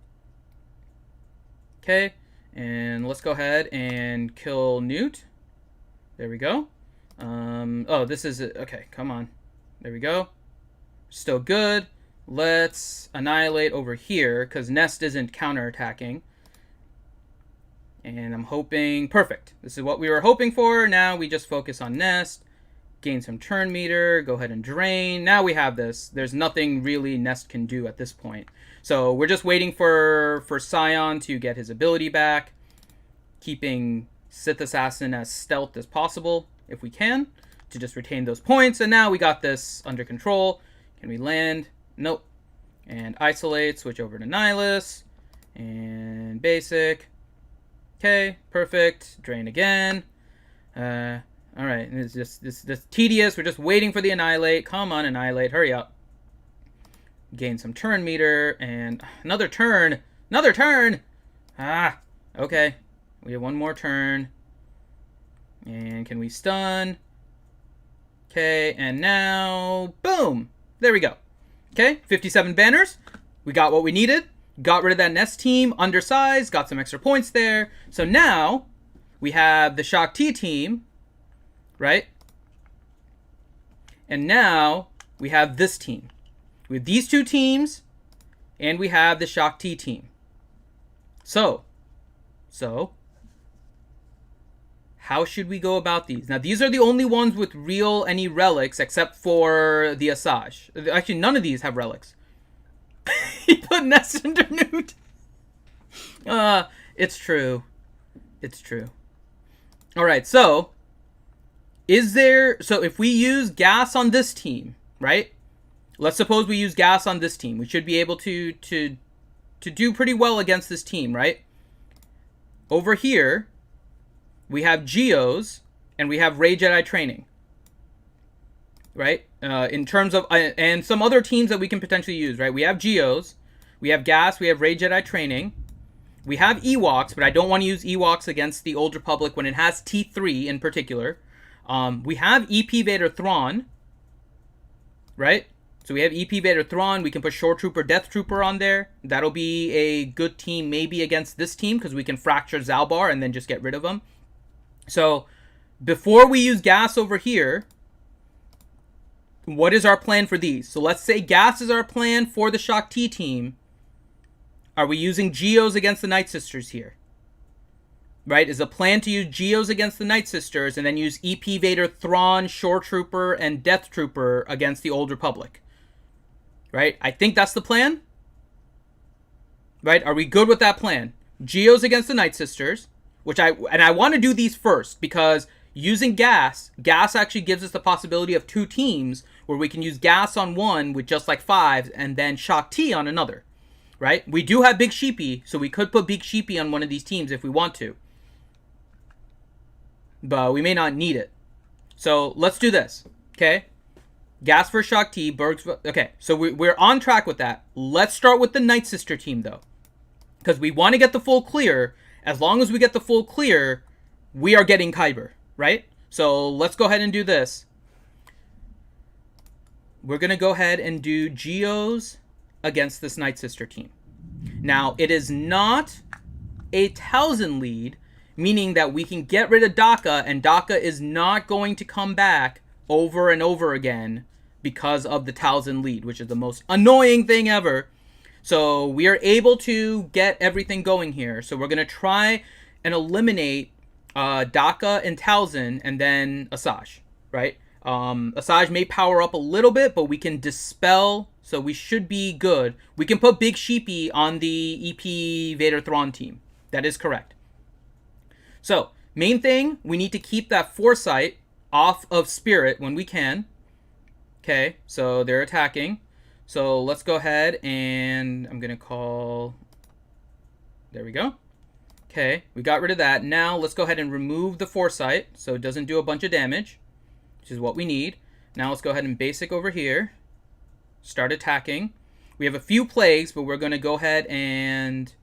Okay. And let's go ahead and kill Newt. There we go. Oh, this is it. Okay, come on. There we go. Still good. Let's annihilate over here, because Nest isn't counterattacking. And I'm hoping... Perfect. This is what we were hoping for. Now we just focus on Nest. Gain some turn meter. Go ahead and drain. Now we have this. There's nothing really Nest can do at this point. So we're just waiting for Scion to get his ability back. Keeping Sith Assassin as stealth as possible, if we can, to just retain those points. And now we got this under control. Can we land? Nope. And isolate. Switch over to Nihilus. And basic. Okay, perfect. Drain again. Alright, it's just this tedious. We're just waiting for the annihilate. Come on, annihilate. Hurry up. Gain some turn meter, and another turn. Another turn! Ah, okay. We have one more turn. And can we stun? Okay, and now, boom! There we go. Okay, 57 banners. We got what we needed. Got rid of that Nest team, undersized, got some extra points there. So now, we have the Shaak Ti team, right? And now, we have this team. We have these two teams, and we have the Shaak Ti team. So, how should we go about these? Now, these are the only ones with any relics, except for the Asajj. Actually, none of these have relics. He put Nest under Newt. It's true. It's true. Alright, so, so if we use gas on this team, right? Let's suppose we use gas on this team. We should be able to do pretty well against this team, right? Over here, we have Geos, and we have Rey Jedi training. Right? In terms of... and some other teams that we can potentially use, right? We have Geos, we have gas, we have Rey Jedi training. We have Ewoks, but I don't want to use Ewoks against the Old Republic when it has T3 in particular. We have EP Vader Thrawn. Right? So we have EP Vader Thrawn. We can put Shore Trooper, Death Trooper on there. That'll be a good team maybe against this team, because we can fracture Zalbar and then just get rid of them. So before we use gas over here, what is our plan for these? So let's say gas is our plan for the Shaak Ti team. Are we using Geos against the Night Sisters here? Right? Is the plan to use Geos against the Night Sisters and then use EP Vader Thrawn, Shore Trooper, and Death Trooper against the Old Republic? Right? I think that's the plan. Right? Are we good with that plan? Geos against the Night Sisters, and I want to do these first because using gas actually gives us the possibility of two teams where we can use gas on one with just like 5 and then Shaak Ti on another. Right? We do have Big Sheepy, so we could put Big Sheepy on one of these teams if we want to. But we may not need it. So let's do this. Okay? Gas for Shaak Ti, Berg's... Okay, so we're on track with that. Let's start with the Night Sister team, though. Because we want to get the full clear. As long as we get the full clear, we are getting Kyber, right? So let's go ahead and do this. We're going to go ahead and do Geos against this Night Sister team. Now, it is not a 1,000 lead, meaning that we can get rid of Daka, and Daka is not going to come back over and over again because of the 1,000 lead, which is the most annoying thing ever. So we are able to get everything going here. So we're going to try and eliminate Daka and Talzin, and then Asajj, right? Asajj may power up a little bit, but we can dispel, so we should be good. We can put Big Sheepy on the EP Vader Thrawn team. That is correct. So, main thing, we need to keep that Foresight off of Spirit when we can. Okay, so they're attacking. So let's go ahead and I'm going to call... There we go. Okay, we got rid of that. Now let's go ahead and remove the Foresight so it doesn't do a bunch of damage, which is what we need. Now let's go ahead and basic over here. Start attacking. We have a few plagues, but we're going to go ahead and...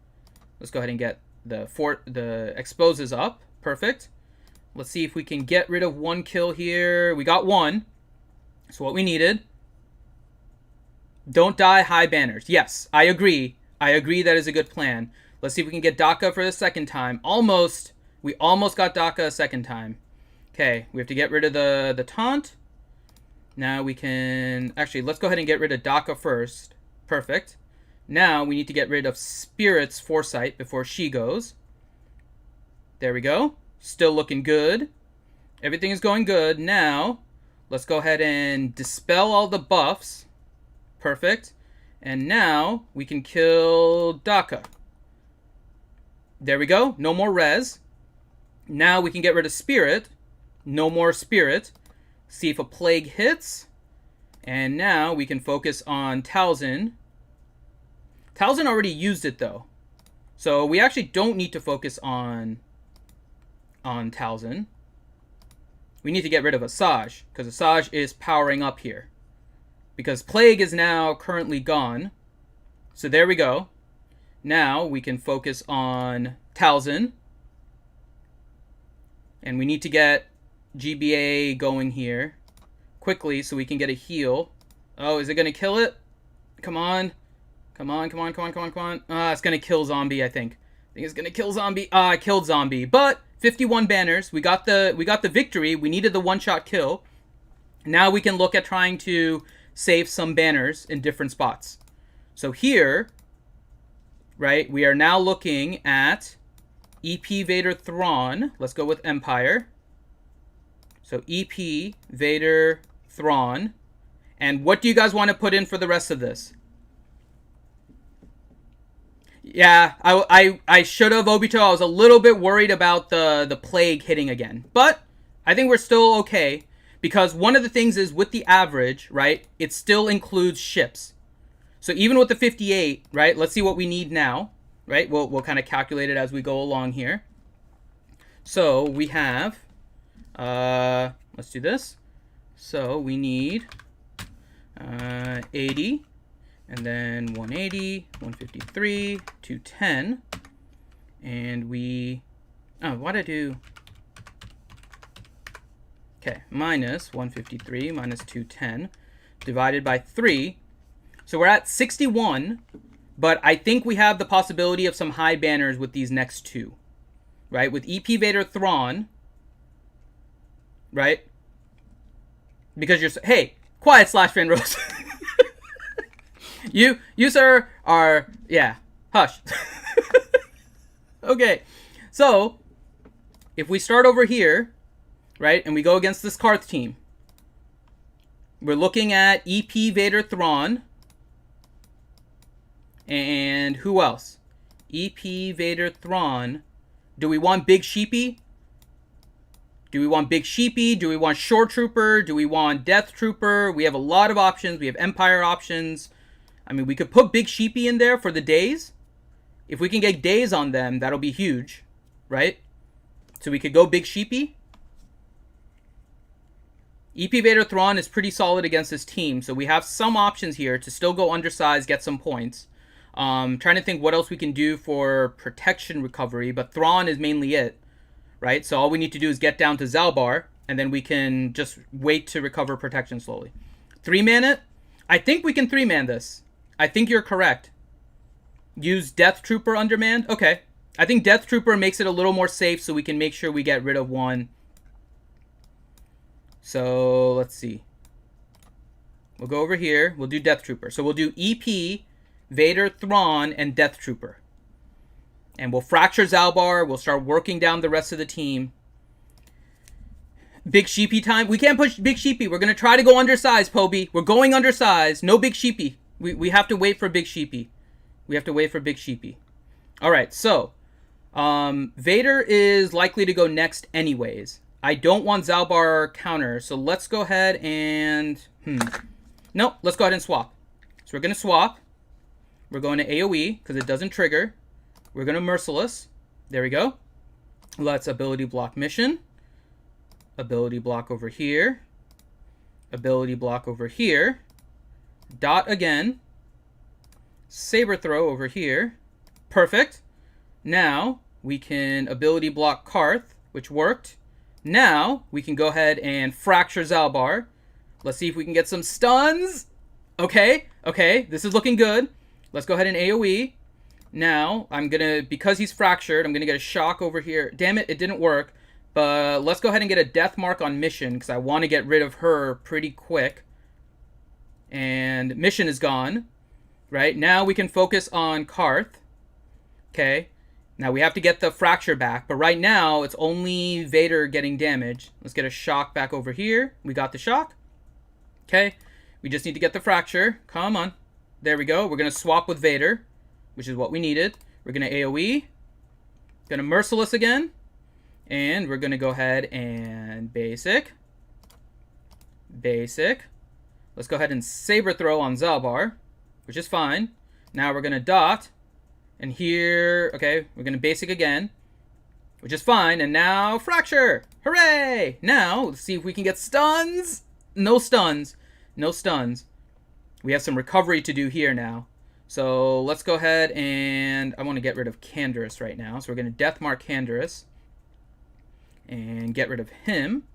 Let's go ahead and get the exposes up. Perfect. Let's see if we can get rid of one kill here. We got one. That's what we needed. Don't die, high banners. Yes, I agree. I agree that is a good plan. Let's see if we can get Daka for the second time. Almost. We almost got Daka a second time. Okay, we have to get rid of the taunt. Now we can... Actually, let's go ahead and get rid of Daka first. Perfect. Now we need to get rid of Spirit's Foresight before she goes. There we go. Still looking good. Everything is going good. Now, let's go ahead and dispel all the buffs. Perfect. And now we can kill Daka. There we go. No more res. Now we can get rid of Spirit. No more Spirit. See if a plague hits. And now we can focus on Talzin. Talzin already used it though. So we actually don't need to focus on Talzin. We need to get rid of Asajj, because Asajj is powering up here. Because Plague is now currently gone. So there we go. Now we can focus on Talzin. And we need to get GBA going here quickly so we can get a heal. Oh, is it going to kill it? Come on. Come on, come on, come on, come on, come on. It's going to kill Zombie, I think. I think it's going to kill Zombie. I killed Zombie. But 51 banners. We got the victory. We needed the one-shot kill. Now we can look at trying to save some banners in different spots. So here, right, we are now looking at EP Vader Thrawn. Let's go with Empire. So EP Vader Thrawn. And what do you guys want to put in for the rest of this? Yeah, I should have, Obito. I was a little bit worried about the plague hitting again. But I think we're still okay. Because one of the things is with the average, right, it still includes ships. So even with the 58, right, let's see what we need now. Right, we'll kind of calculate it as we go along here. So we have, let's do this. So we need 80. And then 180, 153, 210. And we... Oh, why'd I do... Okay, minus 153, minus 210, divided by 3. So we're at 61, but I think we have the possibility of some high banners with these next two. Right, with EP Vader Thrawn. Right? Because you're... Hey, quiet, Slash Fan Rose. You, sir, are... Yeah, hush. Okay, so, if we start over here, right, and we go against this Karth team, we're looking at EP Vader Thrawn, and who else? EP Vader Thrawn. Do we want Big Sheepy? Do we want Big Sheepy? Do we want Shore Trooper? Do we want Death Trooper? We have a lot of options. We have Empire options. I mean, we could put Big Sheepy in there for the days. If we can get days on them, that'll be huge, right? So we could go Big Sheepy. EP Vader Thrawn is pretty solid against this team, so we have some options here to still go undersized, get some points. Trying to think what else we can do for protection recovery, but Thrawn is mainly it, right? So all we need to do is get down to Zalbar, and then we can just wait to recover protection slowly. 3-man it? I think we can 3-man this. I think you're correct. Use Death Trooper undermanned? Okay. I think Death Trooper makes it a little more safe so we can make sure we get rid of one. So, let's see. We'll go over here. We'll do Death Trooper. So we'll do EP, Vader, Thrawn, and Death Trooper. And we'll fracture Zalbar. We'll start working down the rest of the team. Big Sheepy time. We can't push Big Sheepy. We're going to try to go undersized, Poby. We're going undersized. No Big Sheepy. We have to wait for Big Sheepy. We have to wait for Big Sheepy. All right, so Vader is likely to go next anyways. I don't want Zalbar counter, so let's go ahead and... No, let's go ahead and swap. So we're going to swap. We're going to AoE, because it doesn't trigger. We're going to Merciless. There we go. Let's ability block mission. Ability block over here. Ability block over here. Dot again. Saber throw over here. Perfect. Now, we can ability block Karth, which worked. Now, we can go ahead and fracture Zalbar. Let's see if we can get some stuns. Okay, this is looking good. Let's go ahead and AoE. Now, because he's fractured, I'm gonna get a shock over here. Damn it, it didn't work. But let's go ahead and get a death mark on Mission, because I want to get rid of her pretty quick. And Mission is gone. Right, now we can focus on Karth. Okay. Now we have to get the fracture back, but right now it's only Vader getting damage. Let's get a shock back over here. We got the shock. Okay. We just need to get the fracture. Come on. There we go. We're going to swap with Vader, which is what we needed. We're going to AoE. Going to Merciless again. And we're going to go ahead and Basic. Basic. Let's go ahead and Saber Throw on Zalbar, which is fine. Now we're going to Dot. And here, okay, we're going to Basic again, which is fine. And now Fracture. Hooray! Now, let's see if we can get stuns. No stuns. No stuns. We have some recovery to do here now. So let's go ahead and I want to get rid of Canderous right now. So we're going to Death Mark Canderous and get rid of him.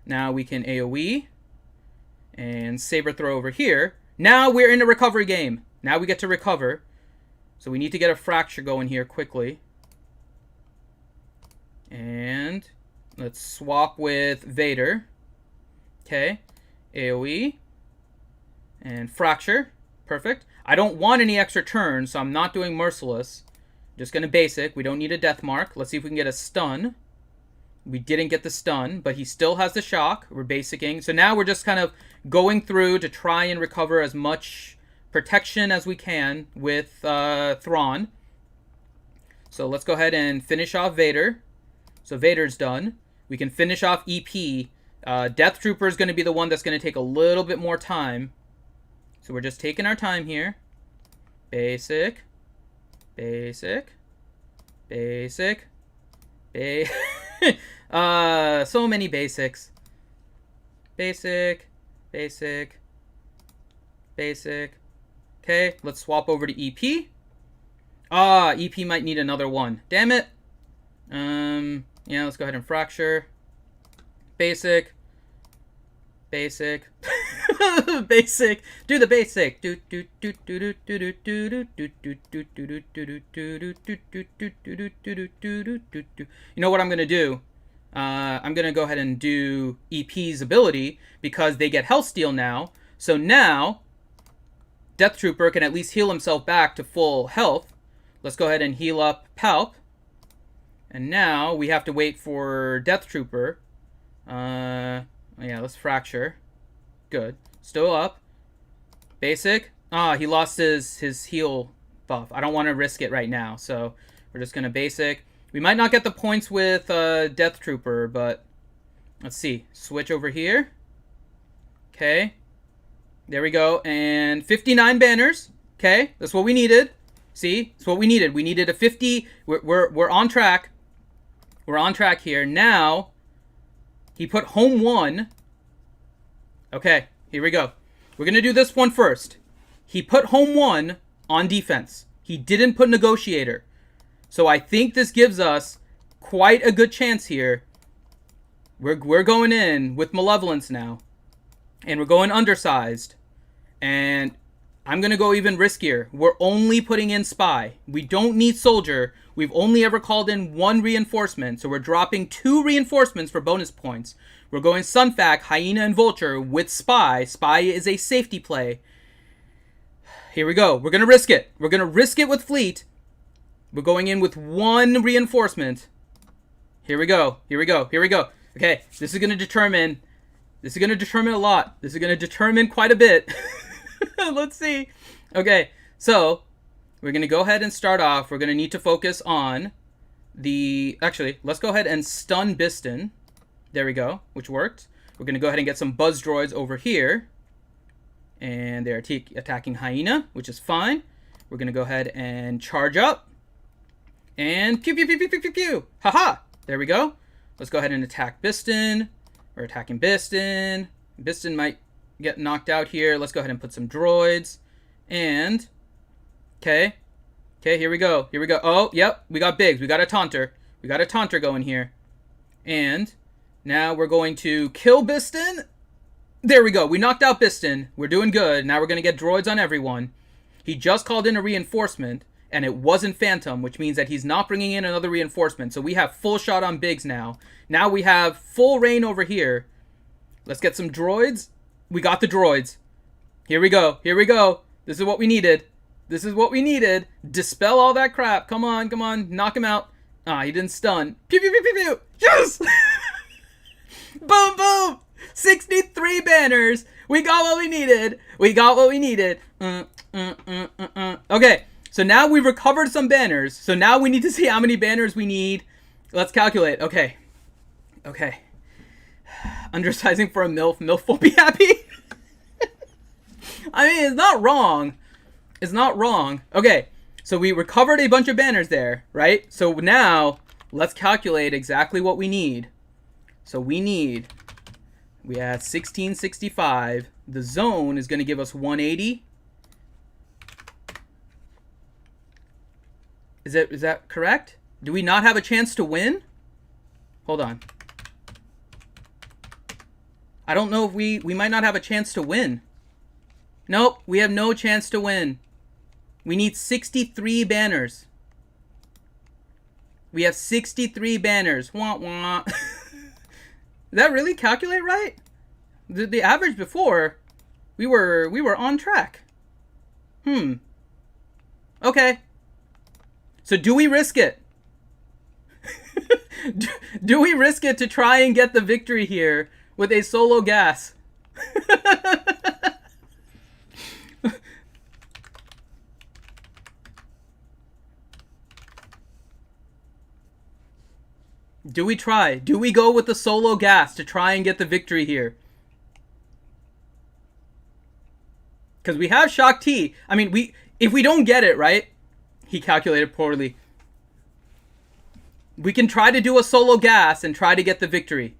Now we can AoE and Saber Throw over here. Now we're in a recovery game. Now we get to recover. So we need to get a fracture going here quickly. And let's swap with Vader. Okay. AoE. And fracture. Perfect. I don't want any extra turns, so I'm not doing Merciless. Just going to Basic. We don't need a death mark. Let's see if we can get a stun. We didn't get the stun, but he still has the shock. We're basicing. So now we're just kind of going through to try and recover as much protection as we can with Thrawn. So let's go ahead and finish off Vader. So Vader's done. We can finish off EP. Death Trooper is going to be the one that's going to take a little bit more time. So we're just taking our time here. Basic. Basic. Basic. So many basics. Basic. Basic. Basic. Okay, let's swap over to EP. EP might need another one. Damn it. Yeah, let's go ahead and fracture. Basic. Basic. Basic. Do the basic. You know what I'm gonna do? I'm gonna go ahead and do EP's ability because they get health steal now. So now Death Trooper can at least heal himself back to full health. Let's go ahead and heal up Palp. And now we have to wait for Death Trooper. Yeah, let's fracture. Good. Still up. Basic. He lost his heal buff. I don't want to risk it right now, so we're just going to Basic. We might not get the points with Death Trooper, but let's see. Switch over here. Okay. There we go. And 59 banners. Okay. That's what we needed. See? That's what we needed. We needed a 50. We're on track. We're on track here. Now, he put home 1. Okay. Here we go. We're going to do this one first. He put home 1 on defense. He didn't put negotiator. So I think this gives us quite a good chance here. We're going in with malevolence now. And we're going undersized. And I'm going to go even riskier. We're only putting in spy. We don't need soldier. We've only ever called in 1 reinforcement. So we're dropping 2 reinforcements for bonus points. We're going Sunfac, Hyena, and Vulture with spy. Spy is a safety play. Here we go. We're going to risk it. We're going to risk it with fleet. We're going in with 1 reinforcement. Here we go. Here we go. Here we go. Okay, this is gonna determine a lot. This is gonna determine quite a bit. Let's see. Okay, so we're gonna go ahead and start off. We're gonna need to focus on the... Actually, let's go ahead and stun Biston. There we go, which worked. We're gonna go ahead and get some buzz droids over here. And they're attacking Hyena, which is fine. We're gonna go ahead and charge up. And pew pew pew pew pew pew pew. Haha! There we go. Let's go ahead and attack Biston. We're attacking Biston. Biston might get knocked out here. Let's go ahead and put some droids. And... Okay. Okay, here we go. Here we go. Oh, yep. We got Biggs. We got a taunter. We got a taunter going here. And now we're going to kill Biston. There we go. We knocked out Biston. We're doing good. Now we're going to get droids on everyone. He just called in a reinforcement. And it wasn't Phantom, which means that he's not bringing in another reinforcement. So we have full shot on Biggs now. Now we have full reign over here. Let's get some droids. We got the droids. Here we go. Here we go. This is what we needed. This is what we needed. Dispel all that crap. Come on, come on. Knock him out. Ah, he didn't stun. Pew, pew, pew, pew, pew. Yes! Boom, boom. 63 banners. We got what we needed. We got what we needed. Okay. So now we've recovered some banners. So now we need to see how many banners we need. Let's calculate. Okay. Okay. Undersizing for a MILF. MILF will be happy. I mean, it's not wrong. It's not wrong. Okay. So we recovered a bunch of banners there, right? So now let's calculate exactly what we need. So we had 1665. The zone is going to give us 180. Is that correct? Do we not have a chance to win? Hold on. I don't know if we might not have a chance to win. Nope, we have no chance to win. We need 63 banners. We have 63 banners. Wah wah. Did that really calculate right? The average before, we were on track. Okay. So do we risk it? do we risk it to try and get the victory here with a solo gas? Do we try? Do we go with the solo gas to try and get the victory here? Because we have Shock T. I mean, if we don't get it, right? He calculated poorly. We can try to do a solo gas and try to get the victory.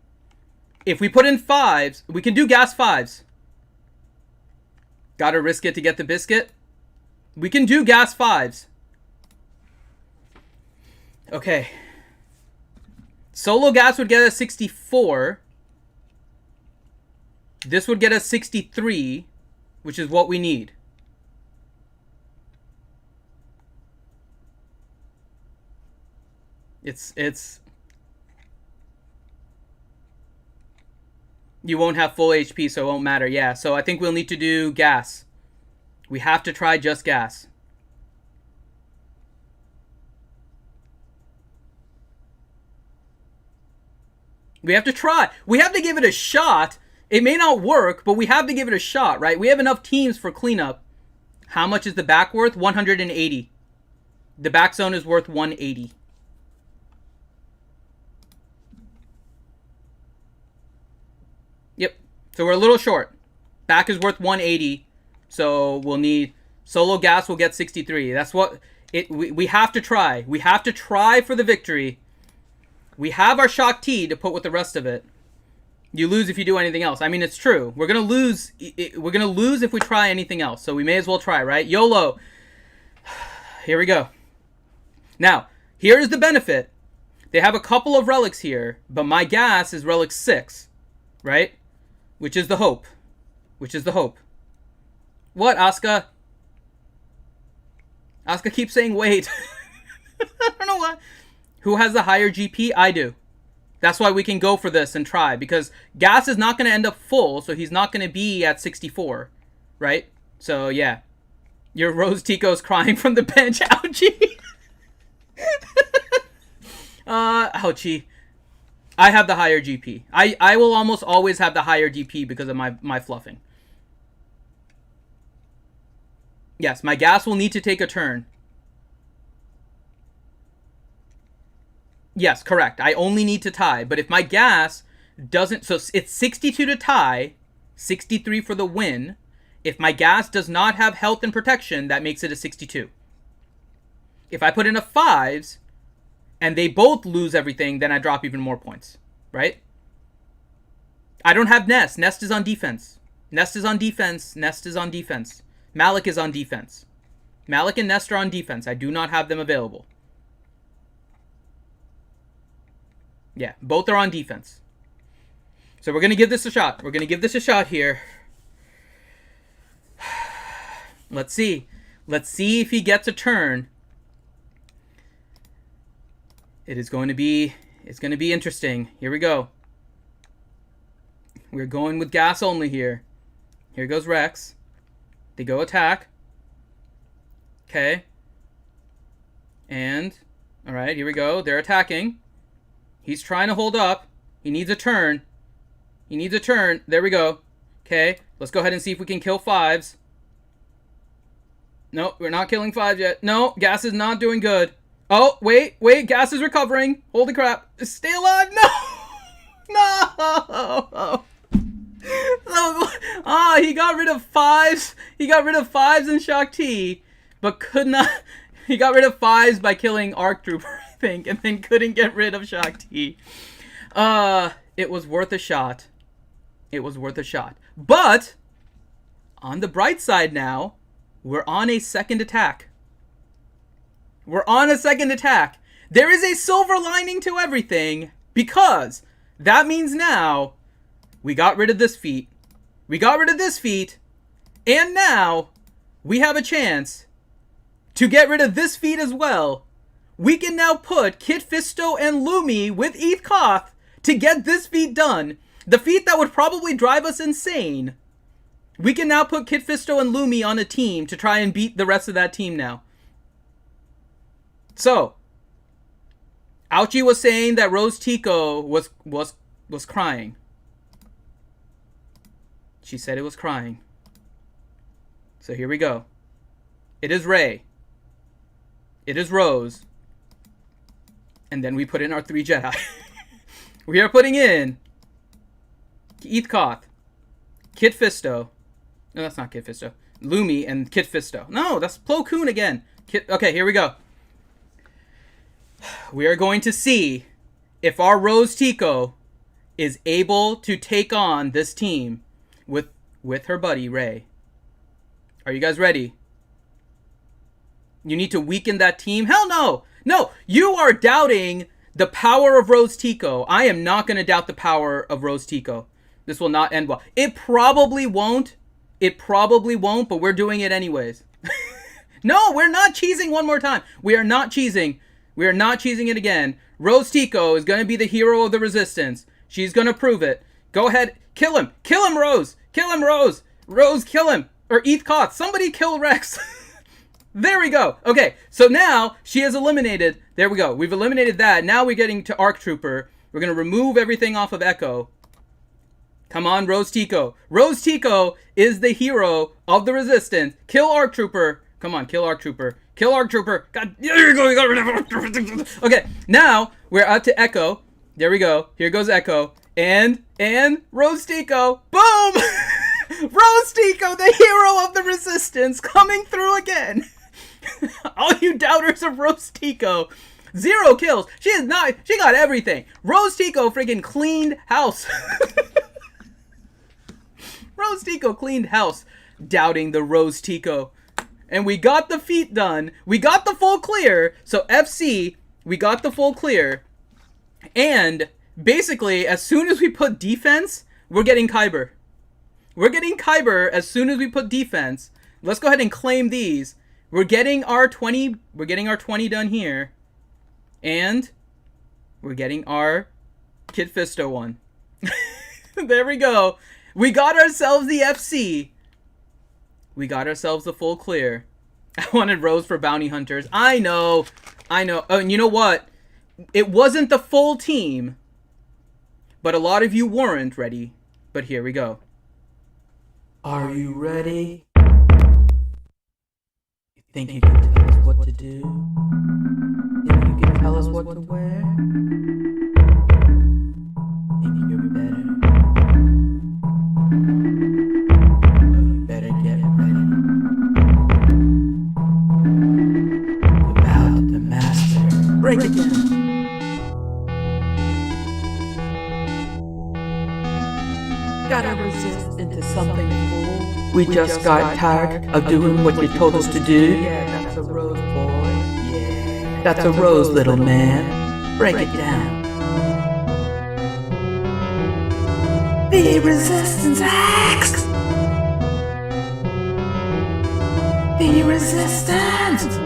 If we put in 5s, we can do gas 5s. Gotta risk it to get the biscuit. We can do gas 5s. Okay. Solo gas would get us 64. This would get us 63, which is what we need. It's you won't have full HP, so it won't matter. Yeah, so I think we'll need to do gas. We have to try just gas. We have to try. We have to give it a shot. It may not work, but we have to give it a shot, right? We have enough teams for cleanup. How much is the back worth? 180. The back zone is worth 180. Yep. So we're a little short. Back is worth 180. So we'll need... Solo gas will get 63. That's what... We have to try. We have to try for the victory. We have our Shock T to put with the rest of it. You lose if you do anything else. I mean, it's true. We're going to lose. We're going to lose if we try anything else. So we may as well try, right? YOLO. Here we go. Now, here's the benefit. They have a couple of relics here, but my gas is relic 6, right? Which is the hope. Which is the hope. What, Asuka? Asuka keeps saying wait. I don't know why. Who has the higher GP? I do. That's why we can go for this and try. Because gas is not going to end up full, so he's not going to be at 64. Right? So, yeah. Your Rose Tico's crying from the bench. Ouchie. Ouchie. I have the higher GP. I will almost always have the higher DP because of my fluffing. Yes, my gas will need to take a turn. Yes, correct. I only need to tie. But if my gas doesn't... So it's 62 to tie, 63 for the win. If my gas does not have health and protection, that makes it a 62. If I put in a 5s, and they both lose everything, then I drop even more points. Right? I don't have Nest. Nest is on defense. Nest is on defense. Nest is on defense. Malik is on defense. Malik and Nest are on defense. I do not have them available. Yeah, both are on defense. So we're going to give this a shot. We're going to give this a shot here. Let's see. Let's see if he gets a turn. It's going to be interesting. Here we go. We're going with gas only here. Here goes Rex. They go attack. Okay. And, all right, here we go. They're attacking. He's trying to hold up. He needs a turn. He needs a turn. There we go. Okay, let's go ahead and see if we can kill 5s. No, we're not killing 5s yet. No, gas is not doing good. Oh, wait, gas is recovering. Holy crap. Stay alive. No! No! Ah, he got rid of 5s. He got rid of 5s in Shock T, but could not... He got rid of 5s by killing Arc Trooper, I think, and then couldn't get rid of Shock T. It was worth a shot. It was worth a shot. But, on the bright side now, we're on a second attack. We're on a second attack. There is a silver lining to everything, because that means now we got rid of this feat. We got rid of this feat, and now we have a chance to get rid of this feat as well. We can now put Kit Fisto and Lumi with Eth Koth to get this feat done. The feat that would probably drive us insane. We can now put Kit Fisto and Lumi on a team to try and beat the rest of that team now. So, Ouchie was saying that Rose Tico was crying. She said it was crying. So here we go. It is Rey. It is Rose. And then we put in our 3 Jedi. We are putting in Eth Koth, Kit Fisto. No, that's not Kit Fisto. Lumi and Kit Fisto. No, that's Plo Koon again. Okay, here we go. We are going to see if our Rose Tico is able to take on this team with her buddy, Rey. Are you guys ready? You need to weaken that team? Hell no! No, you are doubting the power of Rose Tico. I am not going to doubt the power of Rose Tico. This will not end well. It probably won't. It probably won't, but we're doing it anyways. No, we're not cheesing one more time. We are not cheesing. We are not cheesing it again. Rose Tico is going to be the hero of the Resistance. She's going to prove it. Go ahead. Kill him. Kill him, Rose. Kill him, Rose. Rose, kill him. Or Eth Koth. Somebody kill Rex. There we go. Okay, so now she is eliminated. There we go. We've eliminated that. Now we're getting to Arc Trooper. We're going to remove everything off of Echo. Come on, Rose Tico. Rose Tico is the hero of the Resistance. Kill Arc Trooper. Come on, kill Arc Trooper. Kill Arc Trooper. God, there you go. We got rid of Arc Trooper. Okay, now we're out to Echo. There we go. Here goes Echo. And Rose Tico. Boom! Rose Tico, the hero of the Resistance, coming through again. All you doubters of Rose Tico. 0 kills. She got everything. Rose Tico freaking cleaned house. Rose Tico cleaned house. Doubting the Rose Tico. And we got the feat done. We got the full clear. So FC, we got the full clear. And basically, as soon as we put defense, we're getting Kyber. We're getting Kyber as soon as we put defense. Let's go ahead and claim these. We're getting our 20. We're getting our 20 done here. And we're getting our Kit Fisto one. There we go. We got ourselves the FC. We got ourselves the full clear. I wanted Rose for bounty hunters. I know. Oh, and you know what? It wasn't the full team. but a lot of you weren't ready. But here we go. Are you ready? You think you can tell us what to do? Think you can tell us what to wear? Think you're better? Oh, you better get ready. About the master. Break it down. Gotta resist into something cool. We just got tired of doing what you told us to do. Yeah, that's a rose, boy. Yeah, that's a rose, little man. Break it down. The resistance acts. The resistance.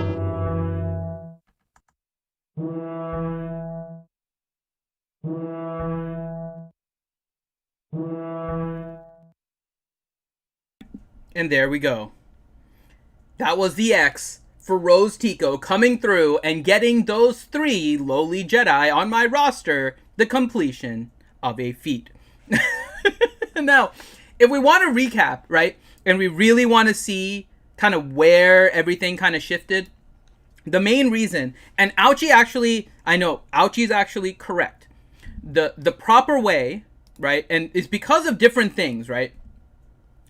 And there we go. That was the X for Rose Tico coming through and getting those 3 lowly Jedi on my roster the completion of a feat. Now, if we want to recap, right, and we really want to see kind of where everything kind of shifted, the main reason, and Ouchie actually, I know, Ouchie's actually correct. The proper way, right, and it's because of different things, right?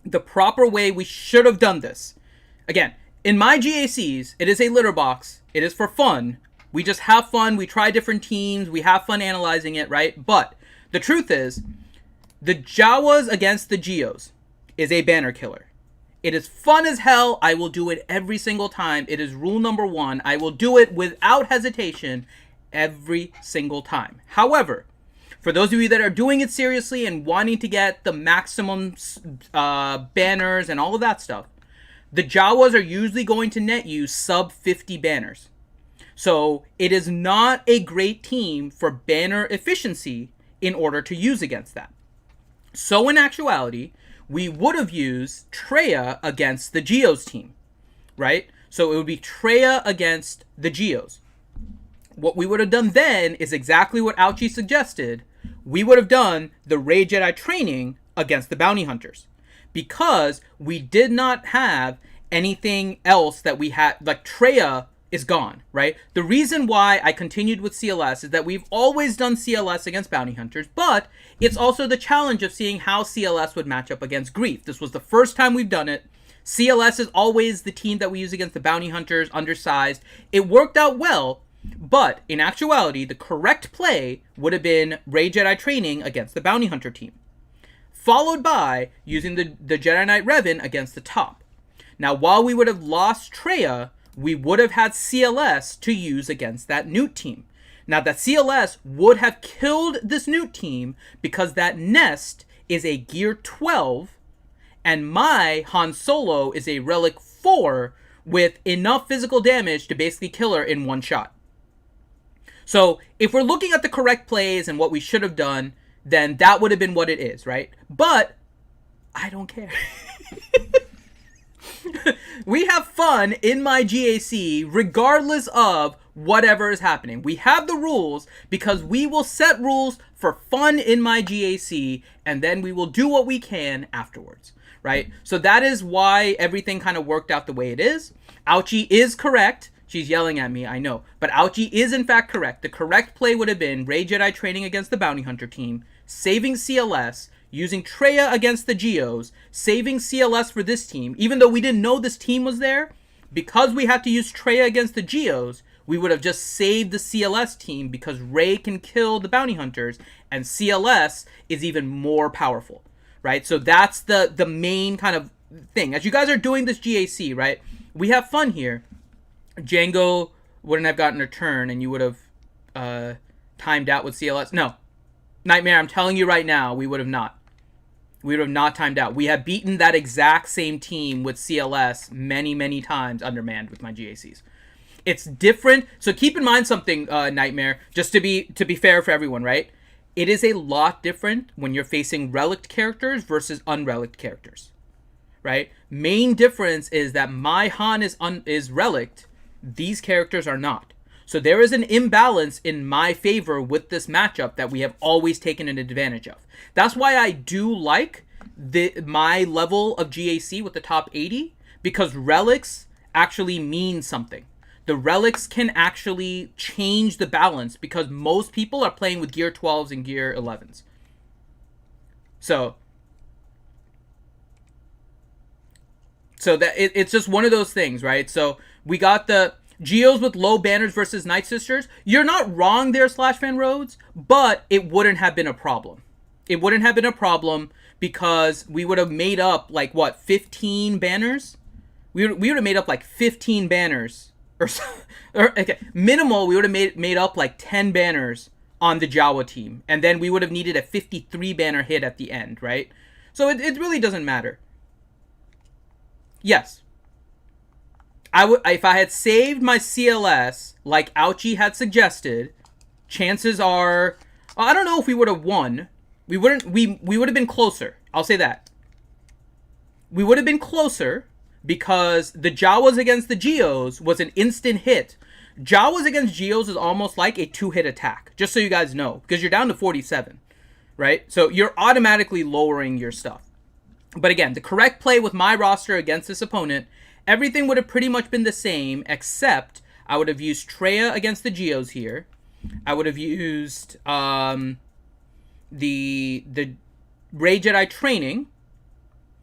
The proper way we should have done this. Again, in my GACs, it is a litter box. It is for fun. We just have fun. We try different teams. We have fun analyzing it, right? But the truth is, the Jawas against the Geos is a banner killer. It is fun as hell. I will do it every single time. It is rule number 1. I will do it without hesitation every single time. However, for those of you that are doing it seriously and wanting to get the maximum banners and all of that stuff, the Jawas are usually going to net you sub 50 banners. So it is not a great team for banner efficiency in order to use against that. So in actuality, we would have used Traya against the Geos team, right? So it would be Traya against the Geos. What we would have done then is exactly what Ouchie suggested. We would have done the Rey Jedi training against the bounty hunters, because we did not have anything else that we had. Like, Traya is gone, right? The reason why I continued with CLS is that we've always done CLS against bounty hunters, but it's also the challenge of seeing how CLS would match up against Grief. This was the first time we've done it. CLS is always the team that we use against the bounty hunters, undersized. It worked out well. But in actuality, the correct play would have been Rey Jedi training against the bounty hunter team, followed by using the Jedi Knight Revan against the top. Now, while we would have lost Traya, we would have had CLS to use against that Newt team. Now, that CLS would have killed this Newt team because that Nest is a Gear 12, and my Han Solo is a Relic 4 with enough physical damage to basically kill her in one shot. So if we're looking at the correct plays and what we should have done, then that would have been what it is, right? But I don't care. We have fun in my GAC regardless of whatever is happening. We have the rules because we will set rules for fun in my GAC, and then we will do what we can afterwards, right? So that is why everything kind of worked out the way it is. Ouchie is correct. She's yelling at me, I know. But Ouchie is in fact correct. The correct play would have been Rey Jedi training against the bounty hunter team, saving CLS, using Traya against the Geos, saving CLS for this team. Even though we didn't know this team was there, because we had to use Traya against the Geos, we would have just saved the CLS team because Rey can kill the bounty hunters, and CLS is even more powerful, right? So that's the main kind of thing. As you guys are doing this GAC, right, we have fun here. Django wouldn't have gotten a turn, and you would have timed out with CLS. No. Nightmare, I'm telling you right now, we would have not. We would have not timed out. We have beaten that exact same team with CLS many, many times undermanned with my GACs. It's different. So keep in mind something, Nightmare, just to be fair for everyone, right? It is a lot different when you're facing relict characters versus unrelict characters, right? Main difference is that my Han is relict. These characters are not. So there is an imbalance in my favor with this matchup that we have always taken an advantage of. That's why I do like my level of GAC with the top 80, because relics actually mean something. The relics can actually change the balance because most people are playing with gear 12s and gear 11s. So that it's just one of those things, right? So we got the Geos with low banners versus Night Sisters. You're not wrong there, Slashfan Rhodes, but it wouldn't have been a problem. It wouldn't have been a problem because we would have made up, like, what, 15 banners? We would have made up, like, 15 banners. Okay, minimal, we would have made up, like, 10 banners on the Jawa team. And then we would have needed a 53 banner hit at the end, right? So it really doesn't matter. Yes. If I had saved my CLS like Ouchie had suggested, chances are, I don't know if we would have won. We would have been closer. I'll say that. We would have been closer because the Jawas against the Geos was an instant hit. Jawas against Geos is almost like a 2-hit attack, just so you guys know, because you're down to 47, right? So you're automatically lowering your stuff. But again, the correct play with my roster against this opponent, everything would have pretty much been the same, except I would have used Treya against the Geos here. I would have used the Ray Jedi training.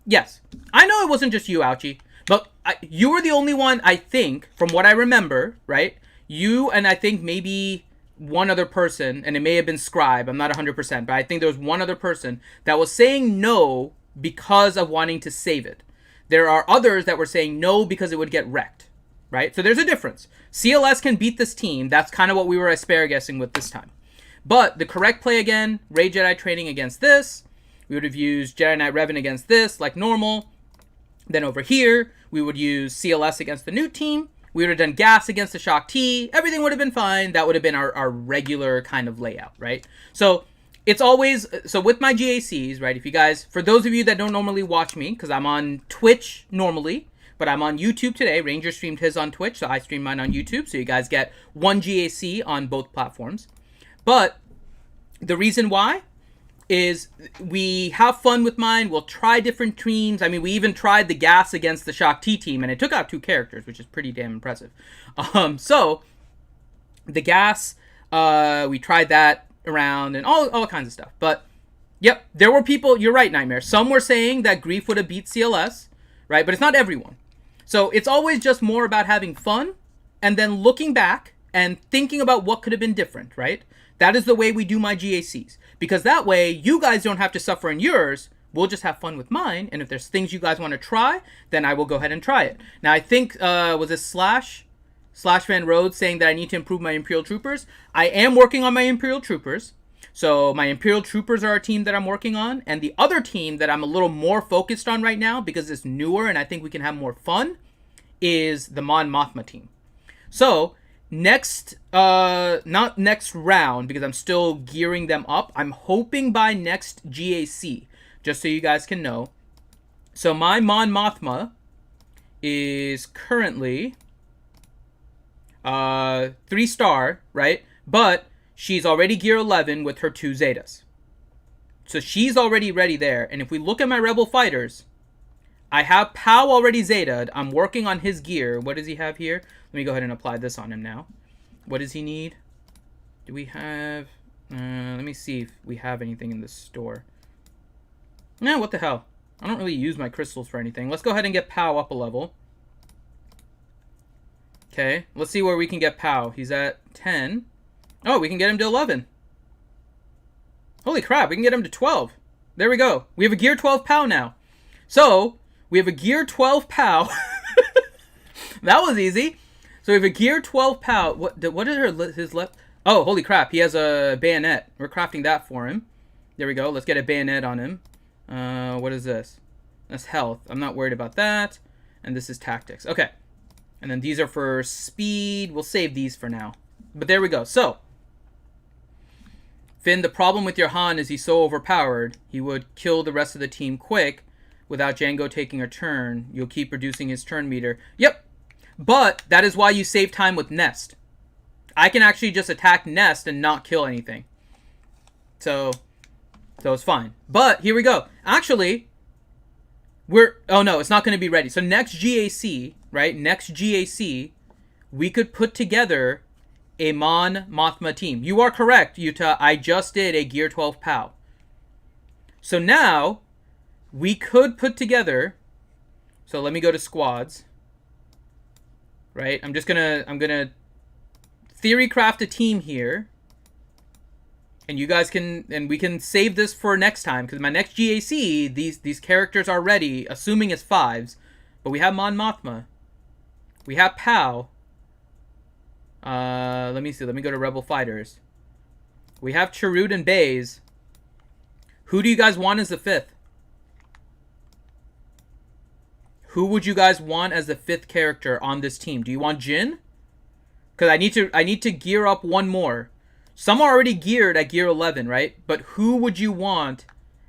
Yes, I know it wasn't just you, Ouchie, but you were the only one, I think, from what I remember, right? You and I think maybe one other person, and it may have been Scribe, I'm not 100%, but I think there was one other person that was saying no because of wanting to save it. There are others that were saying no because it would get wrecked, right? So there's a difference. CLS can beat this team. That's kind of what we were asparagising with this time. But the correct play again, Ray Jedi training against this. We would have used Jedi Knight Revan against this, like normal. Then over here, we would use CLS against the Newt team. We would have done Gas against the Shock T. Everything would have been fine. That would have been our regular kind of layout, right? So it's always, so with my GACs, right, if you guys, for those of you that don't normally watch me, because I'm on Twitch normally, but I'm on YouTube today. Ranger streamed his on Twitch, so I stream mine on YouTube, so you guys get one GAC on both platforms. But the reason why is we have fun with mine. We'll try different teams. I mean, we even tried the Gas against the Shock T team, and it took out 2 characters, which is pretty damn impressive. So the Gas, we tried that around and all kinds of stuff. But yep, there were people, you're right, Nightmare, some were saying that Grief would have beat CLS, right? But it's not everyone. So it's always just more about having fun and then looking back and thinking about what could have been different, right? That is the way we do my GACs, because that way you guys don't have to suffer in yours. We'll just have fun with mine, and if there's things you guys want to try, then I will go ahead and try it. Now I think was it Slashfan Rhodes saying that I need to improve my Imperial Troopers. I am working on my Imperial Troopers. So my Imperial Troopers are a team that I'm working on. And the other team that I'm a little more focused on right now, because it's newer and I think we can have more fun, is the Mon Mothma team. So next, not next round, because I'm still gearing them up. I'm hoping by next GAC, just so you guys can know. So my Mon Mothma is currently 3-star, right? But she's already gear 11 with her 2 Zetas. So she's already ready there. And if we look at my Rebel fighters, I have Pow already Zetaed. I'm working on his gear. What does he have here? Let me go ahead and apply this on him now. What does he need? Do we have... let me see if we have anything in the store. No, what the hell? I don't really use my crystals for anything. Let's go ahead and get Pow up a level. Okay, let's see where we can get Pow. He's at 10. Oh, we can get him to 11. Holy crap, we can get him to 12. There we go. We have a gear 12 Pow now. So, we have a gear 12 Pow. That was easy. So we have a gear 12 Pow. What is his left? Oh, holy crap, he has a bayonet. We're crafting that for him. There we go. Let's get a bayonet on him. What is this? That's health. I'm not worried about that. And this is tactics. Okay. And then these are for speed. We'll save these for now. But there we go. So, Finn, the problem with your Han is he's so overpowered, he would kill the rest of the team quick without Django taking a turn. You'll keep reducing his turn meter. Yep. But that is why you save time with Nest. I can actually just attack Nest and not kill anything. So it's fine. But here we go. Actually, oh no, it's not going to be ready. So next GAC, right? Next GAC, we could put together a Mon Mothma team. You are correct, Utah. I just did a Gear 12 POW. So now we could put together. So let me go to squads. Right? I'm gonna theory craft a team here. And you guys we can save this for next time, because my next GAC, these characters are ready, assuming it's 5s. But we have Mon Mothma. We have POW. Let me see. Let me go to Rebel Fighters. We have Chirrut and Baze. Who do you guys want as the 5th? Who would you guys want as the 5th character on this team? Do you want Jin? Because I need to gear up one more. Some are already geared at Gear 11, right? But who would you want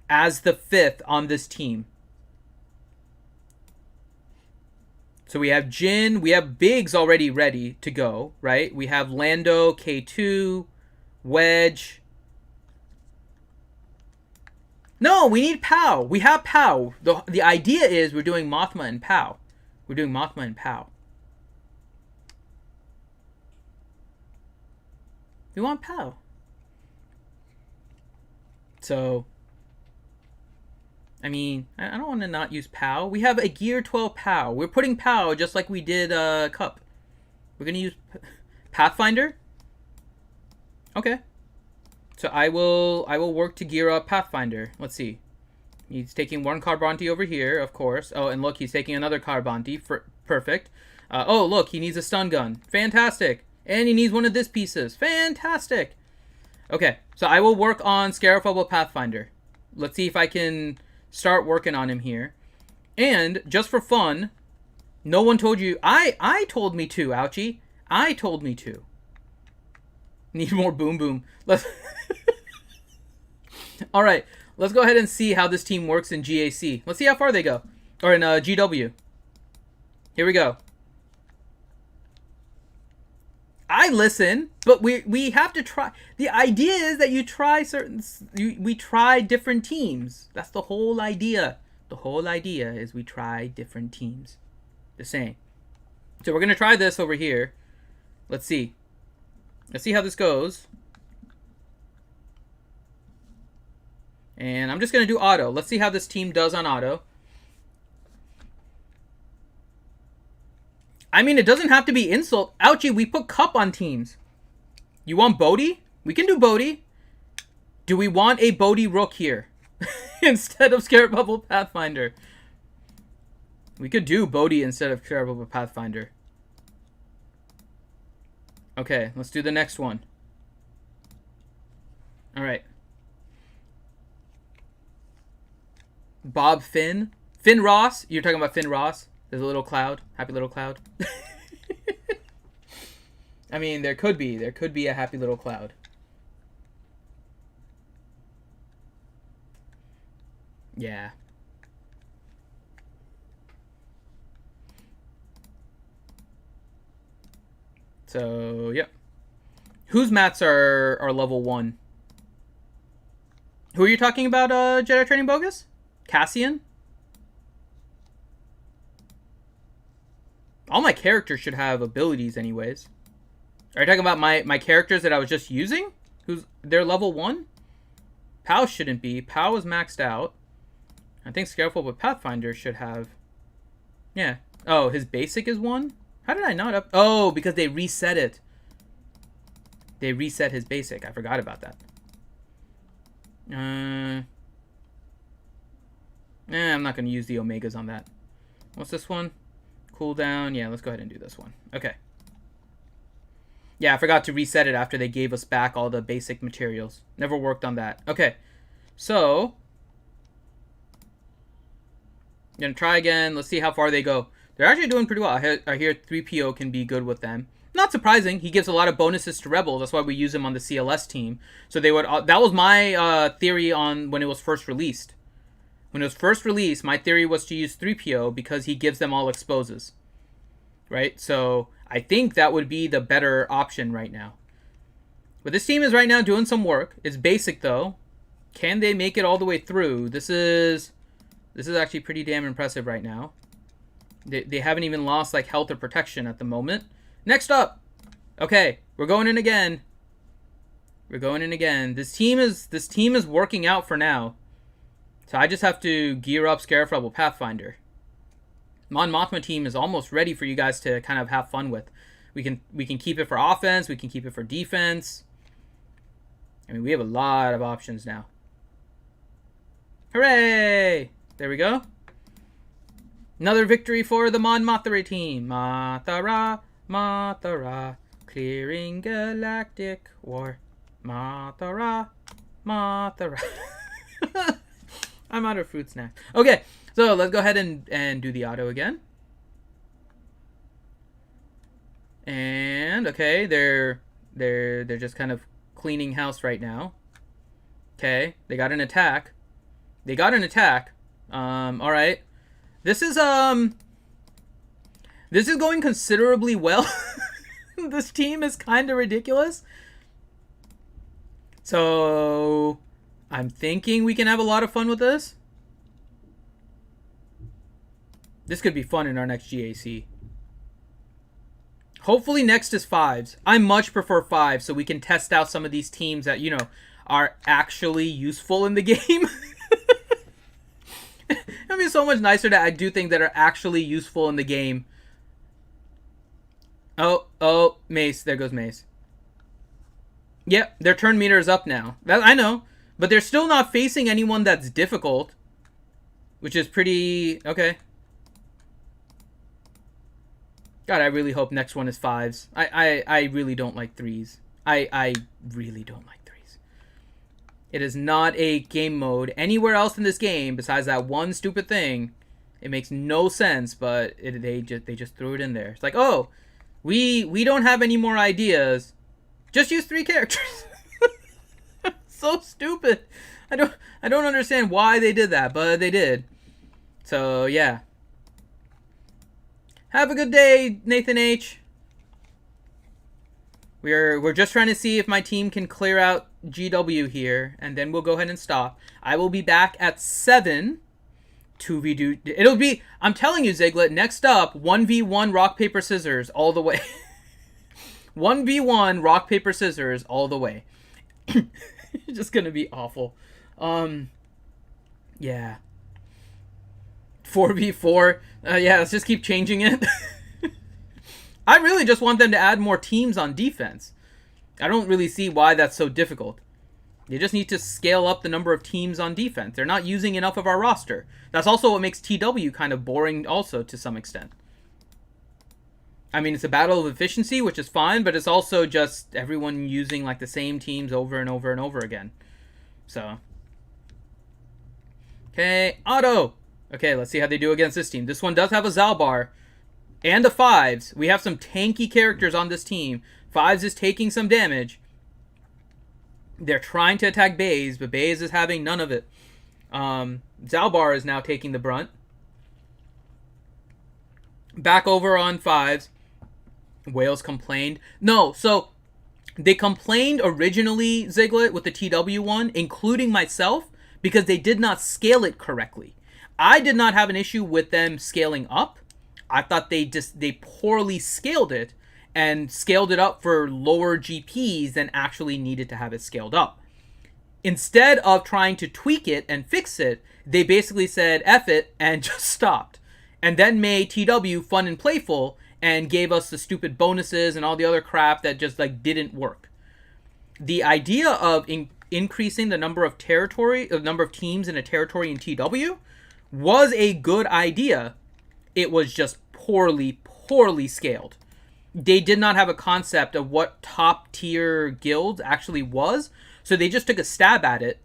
as the 5th on this team? So we have Jin. We have Biggs already ready to go, right? We have Lando, K2, Wedge. No, we need POW. We have POW. The idea is we're doing Mothma and POW. We're doing Mothma and POW. We want POW. So, I mean, I don't want to not use POW. We have a Gear 12 POW. We're putting POW just like we did Cup. We're going to use Pathfinder. Okay. So I will work to gear up Pathfinder. Let's see. He's taking one Carbonti over here, of course. Oh, and look, he's taking another Carbonti. Perfect. Oh, look, he needs a stun gun. Fantastic. And he needs one of these pieces. Fantastic. Okay, so I will work on Scarifable Pathfinder. Let's see if I can start working on him here. And, just for fun, no one told you... I told me to, Ouchie. I told me to. Need more boom boom. Let's... Alright, let's go ahead and see how this team works in GAC. Let's see how far they go. Or in GW. Here we go. I listen, but we have to try. The idea is that you try we try different teams. That's the whole idea. The whole idea is we try different teams. The same. So we're going to try this over here. Let's see. Let's see how this goes. And I'm just going to do auto. Let's see how this team does on auto. I mean, it doesn't have to be insult. Ouchie, we put Cup on teams. You want Bodhi? We can do Bodhi. Do we want a Bodhi Rook here? Instead of Scarab Bubble Pathfinder. We could do Bodhi instead of Scarab Bubble Pathfinder. Okay, let's do the next one. Alright. Bob Finn. Finn Ross. You're talking about Finn Ross? There's a little cloud. Happy little cloud. I mean, there could be. There could be a happy little cloud. Yeah. So, yep. Whose mats are level 1? Who are you talking about, Jedi Training Bogus? Cassian? All my characters should have abilities anyways. Are you talking about my characters that I was just using? They're level 1? POW shouldn't be. POW is maxed out. I think Scareful with Pathfinder should have... Yeah. Oh, his basic is 1? How did I not up... Oh, because they reset it. They reset his basic. I forgot about that. I'm not going to use the Omegas on that. What's this one? Cooldown. Yeah, let's go ahead and do this one. Okay. Yeah, I forgot to reset it after they gave us back all the basic materials. Never worked on that. Okay. So, I'm going to try again. Let's see how far they go. They're actually doing pretty well. I hear 3PO can be good with them. Not surprising. He gives a lot of bonuses to Rebels. That's why we use him on the CLS team. So they would. That was my theory on when it was first released. When it was first released, my theory was to use 3PO because he gives them all exposes. Right? So I think that would be the better option right now. But this team is right now doing some work. It's basic though. Can they make it all the way through? This is actually pretty damn impressive right now. They haven't even lost like health or protection at the moment. Next up. Okay, we're going in again. We're going in again. This team is working out for now. So I just have to gear up Scarif Rebel Pathfinder. Mon Mothma team is almost ready for you guys to kind of have fun with. We can keep it for offense, we can keep it for defense. I mean, we have a lot of options now. Hooray! There we go. Another victory for the Mon Mothma team. Mothra, Mothra, clearing galactic war. Mothra, Mothra. I'm out of fruit snacks. Okay, so let's go ahead and do the auto again. And okay, they're just kind of cleaning house right now. Okay, they got an attack. All right. This is going considerably well. This team is kind of ridiculous. So I'm thinking we can have a lot of fun with this. This could be fun in our next GAC. Hopefully next is 5s. I much prefer 5s so we can test out some of these teams that, you know, are actually useful in the game. It'd be so much nicer that I do things that are actually useful in the game. Oh, Mace. There goes Mace. Yep, their turn meter is up now. I know. But they're still not facing anyone that's difficult. Which is pretty... Okay. God, I really hope next one is 5s. I really don't like 3s. I really don't like 3s. It is not a game mode anywhere else in this game besides that one stupid thing. It makes no sense, but they just threw it in there. It's like, oh, we don't have any more ideas. Just use 3 characters. So stupid. I don't understand why they did that, but they did. So yeah. Have a good day, Nathan H. We're just trying to see if my team can clear out GW here, and then we'll go ahead and stop. I will be back at 7 to redo. It'll be, I'm telling you, Ziglet, next up, 1v1 rock, paper, scissors all the way. 1v1 rock, paper, scissors all the way. It's just gonna be awful. Yeah. 4v4. Yeah, let's just keep changing it. I really just want them to add more teams on defense. I don't really see why that's so difficult. They just need to scale up the number of teams on defense. They're not using enough of our roster. That's also what makes TW kind of boring also to some extent. I mean, it's a battle of efficiency, which is fine, but it's also just everyone using like the same teams over and over and over again. So. Okay, auto. Okay, let's see how they do against this team. This one does have a Zalbar and a 5s. We have some tanky characters on this team. 5s is taking some damage. They're trying to attack Baze, but Baze is having none of it. Zalbar is now taking the brunt. Back over on 5s. Wales complained. No, so they complained originally, Ziglet, with the TW one, including myself, because they did not scale it correctly. I did not have an issue with them scaling up. I thought they poorly scaled it and scaled it up for lower GPs than actually needed to have it scaled up. Instead of trying to tweak it and fix it, they basically said F it and just stopped. And then made TW fun and playful and gave us the stupid bonuses and all the other crap that just like didn't work. The idea of increasing the number of teams in a territory in TW was a good idea. It was just poorly scaled. They did not have a concept of what top tier guilds actually was, so they just took a stab at it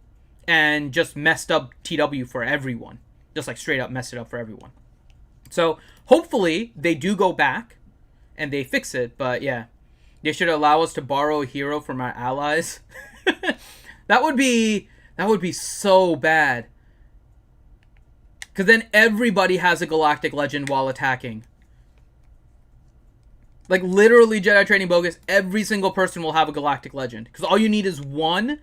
and just messed up TW for everyone. Just like straight up messed it up for everyone. So hopefully they do go back and they fix it, but yeah. They should allow us to borrow a hero from our allies. That would be so bad. Because then everybody has a galactic legend while attacking. Like, literally, Jedi Training Bogus, every single person will have a Galactic Legend. Because all you need is one,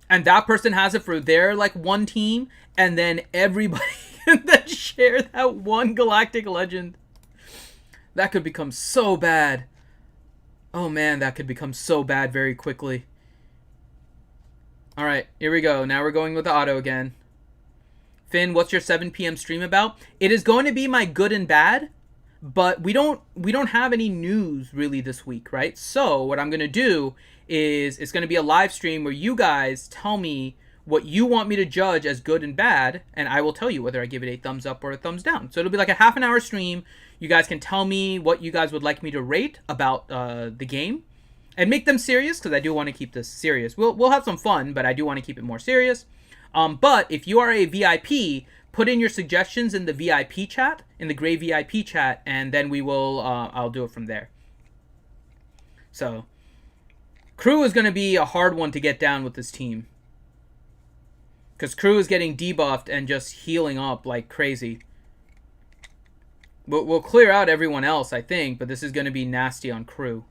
and that person has it for their, like, one team, and then everybody can then share that one Galactic Legend. That could become so bad. Oh, man, that could become so bad very quickly. Alright, here we go. Now we're going with the auto again. Finn, what's your 7 p.m. stream about? It is going to be my good and bad. But we don't have any news really this week, right? So what I'm going to do is it's going to be a live stream where you guys tell me what you want me to judge as good and bad, and I will tell you whether I give it a thumbs up or a thumbs down. So it'll be like a half an hour stream. You guys can tell me what you guys would like me to rate about the game, and make them serious, because I do want to keep this serious. We'll have some fun, but I do want to keep it more serious. But if you are a VIP, put in your suggestions in the VIP chat, in the gray VIP chat, and then we will, I'll do it from there. So, Crew is going to be a hard one to get down with this team. Because Crew is getting debuffed and just healing up like crazy. We'll clear out everyone else, I think, but this is going to be nasty on Crew.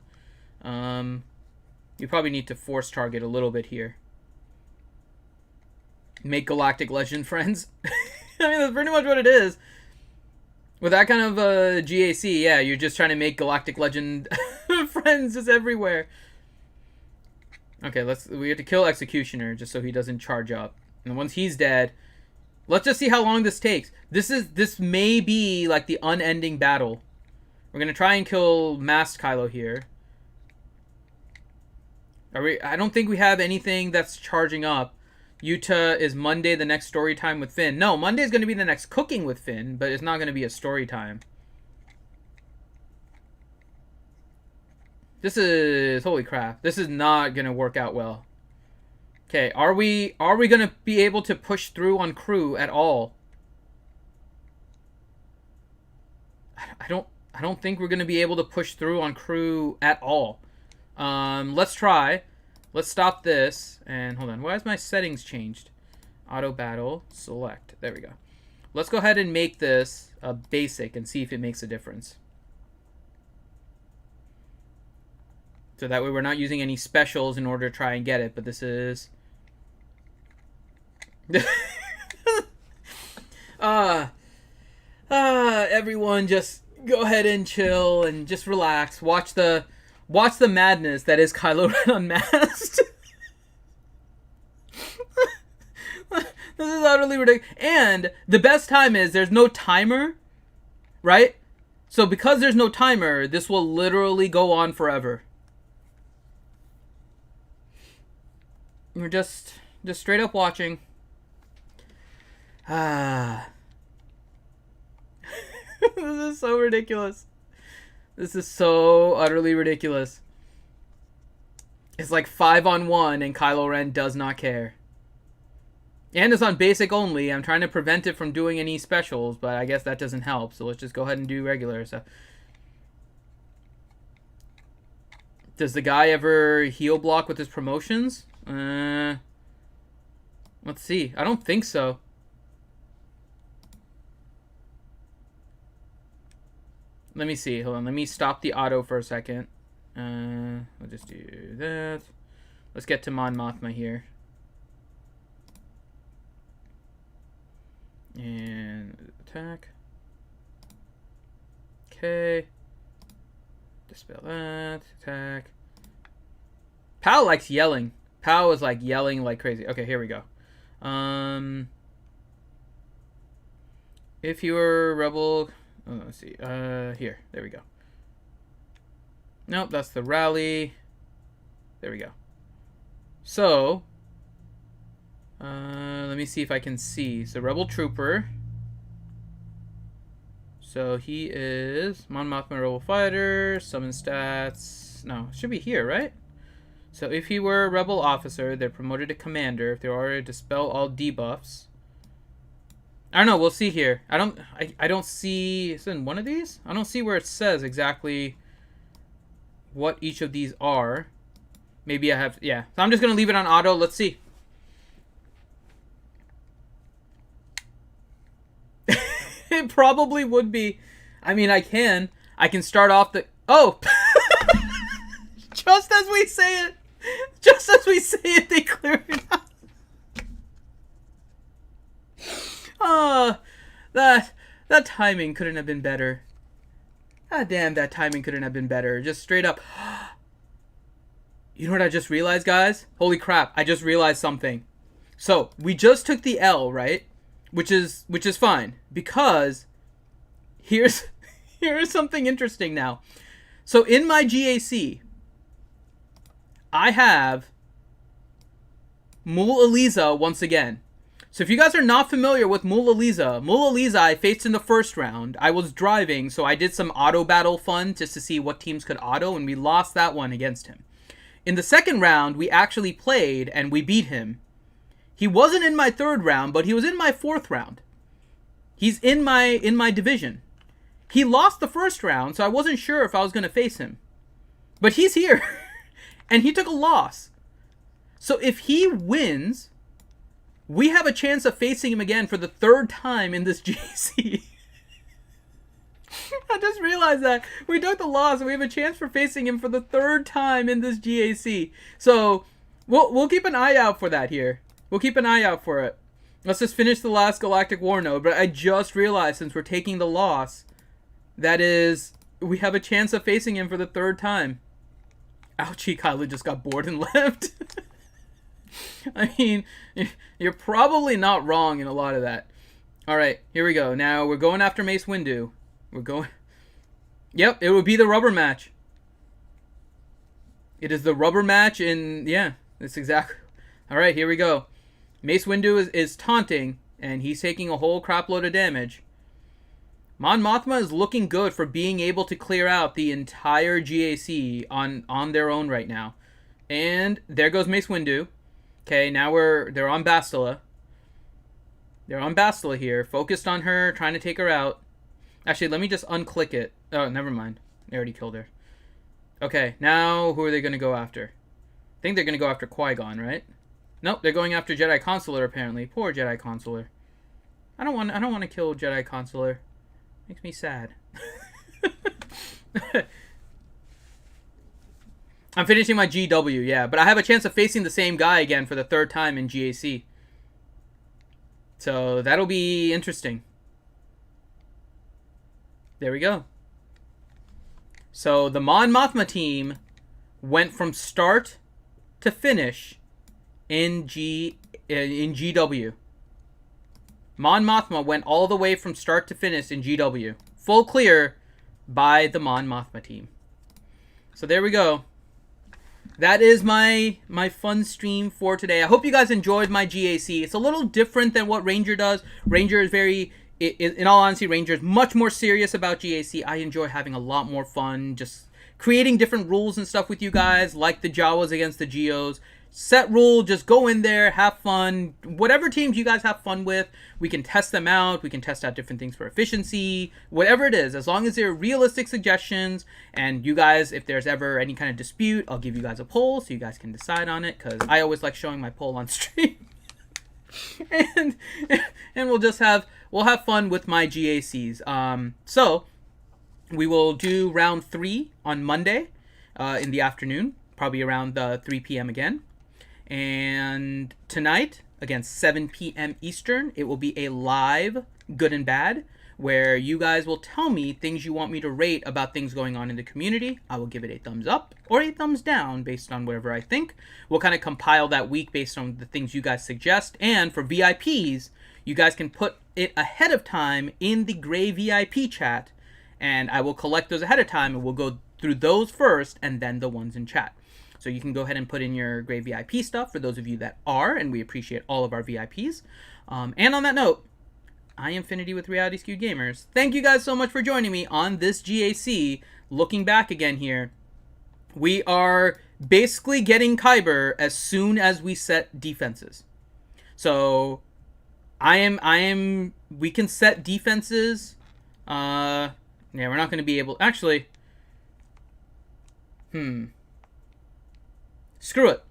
You probably need to force target a little bit here. Make Galactic Legend friends. I mean, that's pretty much what it is. With that kind of GAC, yeah, you're just trying to make Galactic Legend friends just everywhere. Okay, we have to kill Executioner just so he doesn't charge up. And once he's dead, let's just see how long this takes. This may be like the unending battle. We're gonna try and kill Masked Kylo here. I don't think we have anything that's charging up. Utah is Monday the next story time with Finn. No, Monday is going to be the next cooking with Finn, but it's not going to be a story time. This is, holy crap, this is not going to work out well. Okay, are we going to be able to push through on Crew at all? I don't think we're going to be able to push through on Crew at all. Let's try. Let's stop this, and hold on. Why is my settings changed? Auto battle, select. There we go. Let's go ahead and make this a basic and see if it makes a difference. So that way we're not using any specials in order to try and get it, but this is... everyone just go ahead and chill and just relax. Watch the madness that is Kylo Ren Unmasked. This is utterly ridiculous. And the best time is there's no timer, right? So because there's no timer, this will literally go on forever. We're just straight up watching. This is so ridiculous. This is so utterly ridiculous. It's like 5-on-1 and Kylo Ren does not care. And it's on basic only. I'm trying to prevent it from doing any specials, but I guess that doesn't help. So let's just go ahead and do regular. So, does the guy ever heal block with his promotions? Let's see. I don't think so. Let me see. Hold on. Let me stop the auto for a second. We'll just do that. Let's get to Mon Mothma here. And attack. Okay. Dispel that. Attack. Pal likes yelling. Pal is like yelling like crazy. Okay, here we go. If you were rebel... Oh, let's see. Here. There we go. Nope, that's the rally. There we go. So, let me see if I can see. So, Rebel Trooper. So, he is Mon Mothma Rebel Fighter. Summon stats. No, it should be here, right? So, if he were a Rebel Officer, they're promoted to Commander. If they were to dispel all debuffs. I don't know. We'll see here. I don't see... Is it in one of these? I don't see where it says exactly what each of these are. Maybe I have... Yeah. So I'm just going to leave it on auto. Let's see. It probably would be. I mean, I can start off the... Oh! Just as we say it, they clear it out. That timing couldn't have been better. God damn, that timing couldn't have been better. Just straight up. You know what I just realized, guys? Holy crap, I just realized something. So, we just took the L, right? Which is fine. Because here's something interesting now. So, in my GAC, I have Mul Eliza once again. So if you guys are not familiar with Mul Eliza I faced in the first round. I was driving, so I did some auto battle fun just to see what teams could auto, and we lost that one against him. In the second round, we actually played, and we beat him. He wasn't in my third round, but he was in my fourth round. He's in my division. He lost the first round, so I wasn't sure if I was going to face him. But he's here, and he took a loss. So if he wins, we have a chance of facing him again for the third time in this GAC. I just realized that. We took the loss and we have a chance for facing him for the third time in this GAC. So, we'll keep an eye out for that here. We'll keep an eye out for it. Let's just finish the last Galactic War node. But I just realized, since we're taking the loss, that is, we have a chance of facing him for the third time. Ouchie, Kylo just got bored and left. I mean, you're probably not wrong in a lot of that. Alright, here we go. Now, we're going after Mace Windu. We're going... Yep, it would be the rubber match. It is the rubber match in... Yeah, that's exactly... Alright, here we go. Mace Windu is taunting, and he's taking a whole crap load of damage. Mon Mothma is looking good for being able to clear out the entire GAC on their own right now. And there goes Mace Windu. Okay, now they're on Bastila. They're on Bastila here, focused on her, trying to take her out. Actually, let me just unclick it. Oh, never mind. They already killed her. Okay, now who are they going to go after? I think they're going to go after Qui-Gon, right? Nope, they're going after Jedi Consular apparently. Poor Jedi Consular. I don't want to kill Jedi Consular. Makes me sad. I'm finishing my GW, yeah, but I have a chance of facing the same guy again for the third time in GAC. So that'll be interesting. There we go. So the Mon Mothma team went from start to finish in GW. Mon Mothma went all the way from start to finish in GW. Full clear by the Mon Mothma team. So there we go. That is my fun stream for today. I hope you guys enjoyed my GAC. It's a little different than what Ranger does. Ranger is very, in all honesty, Ranger is much more serious about GAC. I enjoy having a lot more fun, just creating different rules and stuff with you guys, like the Jawas against the Geos. Set rule, just go in there, have fun. Whatever teams you guys have fun with, we can test them out. We can test out different things for efficiency, whatever it is, as long as they're realistic suggestions. And you guys, if there's ever any kind of dispute, I'll give you guys a poll so you guys can decide on it, because I always like showing my poll on stream. and we'll have fun with my GACs. So we will do round 3 on Monday in the afternoon, probably around 3 p.m. again. And tonight, again, 7 p.m. Eastern, it will be a live Good and Bad, where you guys will tell me things you want me to rate about things going on in the community. I will give it a thumbs up or a thumbs down based on whatever I think. We'll kind of compile that week based on the things you guys suggest. And for VIPs, you guys can put it ahead of time in the Gray VIP chat, and I will collect those ahead of time, and we'll go through those first and then the ones in chat. So you can go ahead and put in your Gray VIP stuff for those of you that are, and we appreciate all of our VIPs. And on that note, I am Infinity with Reality Skewed Gamers. Thank you guys so much for joining me on this GAC. Looking back again here, we are basically getting Kyber as soon as we set defenses. So we can set defenses. Yeah, we're not going to be able, actually, screw it.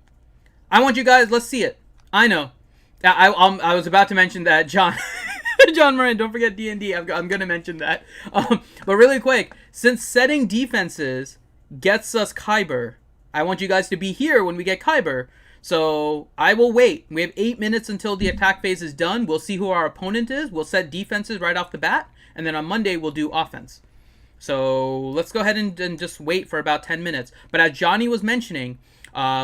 I want you guys, let's see it. I know. I was about to mention that John John Moran, don't forget D&D. I'm going to mention that. But really quick, since setting defenses gets us Kyber, I want you guys to be here when we get Kyber. So I will wait. We have 8 minutes until the attack phase is done. We'll see who our opponent is. We'll set defenses right off the bat. And then on Monday, we'll do offense. So let's go ahead and just wait for about 10 minutes. But as Johnny was mentioning,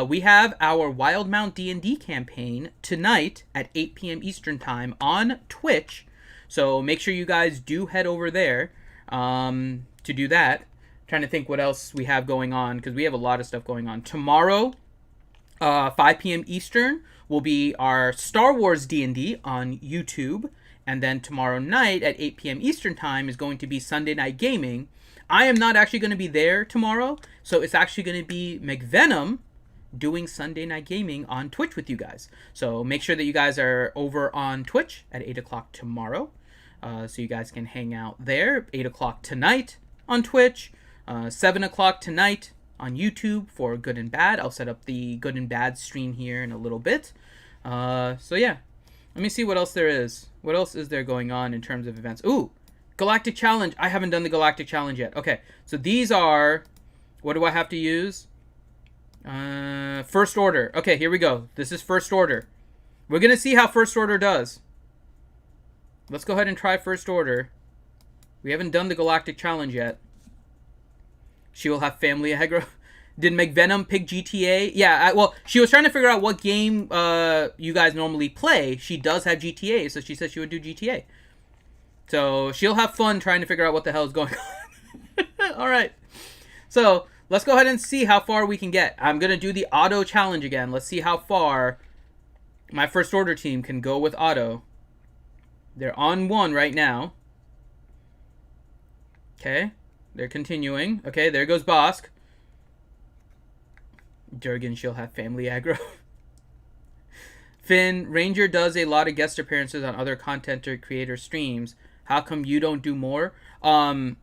we have our Wild Mount D&D campaign tonight at 8 p.m. Eastern Time on Twitch. So make sure you guys do head over there to do that. Trying to think what else we have going on, because we have a lot of stuff going on. Tomorrow, 5 p.m. Eastern, will be our Star Wars D&D on YouTube. And then tomorrow night at 8 p.m. Eastern Time is going to be Sunday Night Gaming. I am not actually going to be there tomorrow, so it's actually going to be McVenom doing Sunday Night Gaming on Twitch with you guys. So make sure that you guys are over on Twitch at 8 o'clock tomorrow, so you guys can hang out there. 8 o'clock tonight on Twitch, 7 o'clock tonight on YouTube for Good and Bad. I'll set up the Good and Bad stream here in a little bit. So yeah, let me see what else there is. What else is there going on in terms of events? Ooh, Galactic Challenge. I haven't done the Galactic Challenge yet. Okay, so these are, what do I have to use? First Order. Okay, here we go. This is First Order. We're going to see how First Order does. Let's go ahead and try First Order. We haven't done the Galactic Challenge yet. She will have family aggro. Did McVenom pick GTA? Yeah, well, she was trying to figure out what game you guys normally play. She does have GTA, so she said she would do GTA. So she'll have fun trying to figure out what the hell is going on. All right. So let's go ahead and see how far we can get. I'm going to do the auto challenge again. Let's see how far my First Order team can go with auto. They're on 1 right now. Okay. They're continuing. Okay, there goes Bosk. Durgan, she'll have family aggro. Finn, Ranger does a lot of guest appearances on other content or creator streams. How come you don't do more? 2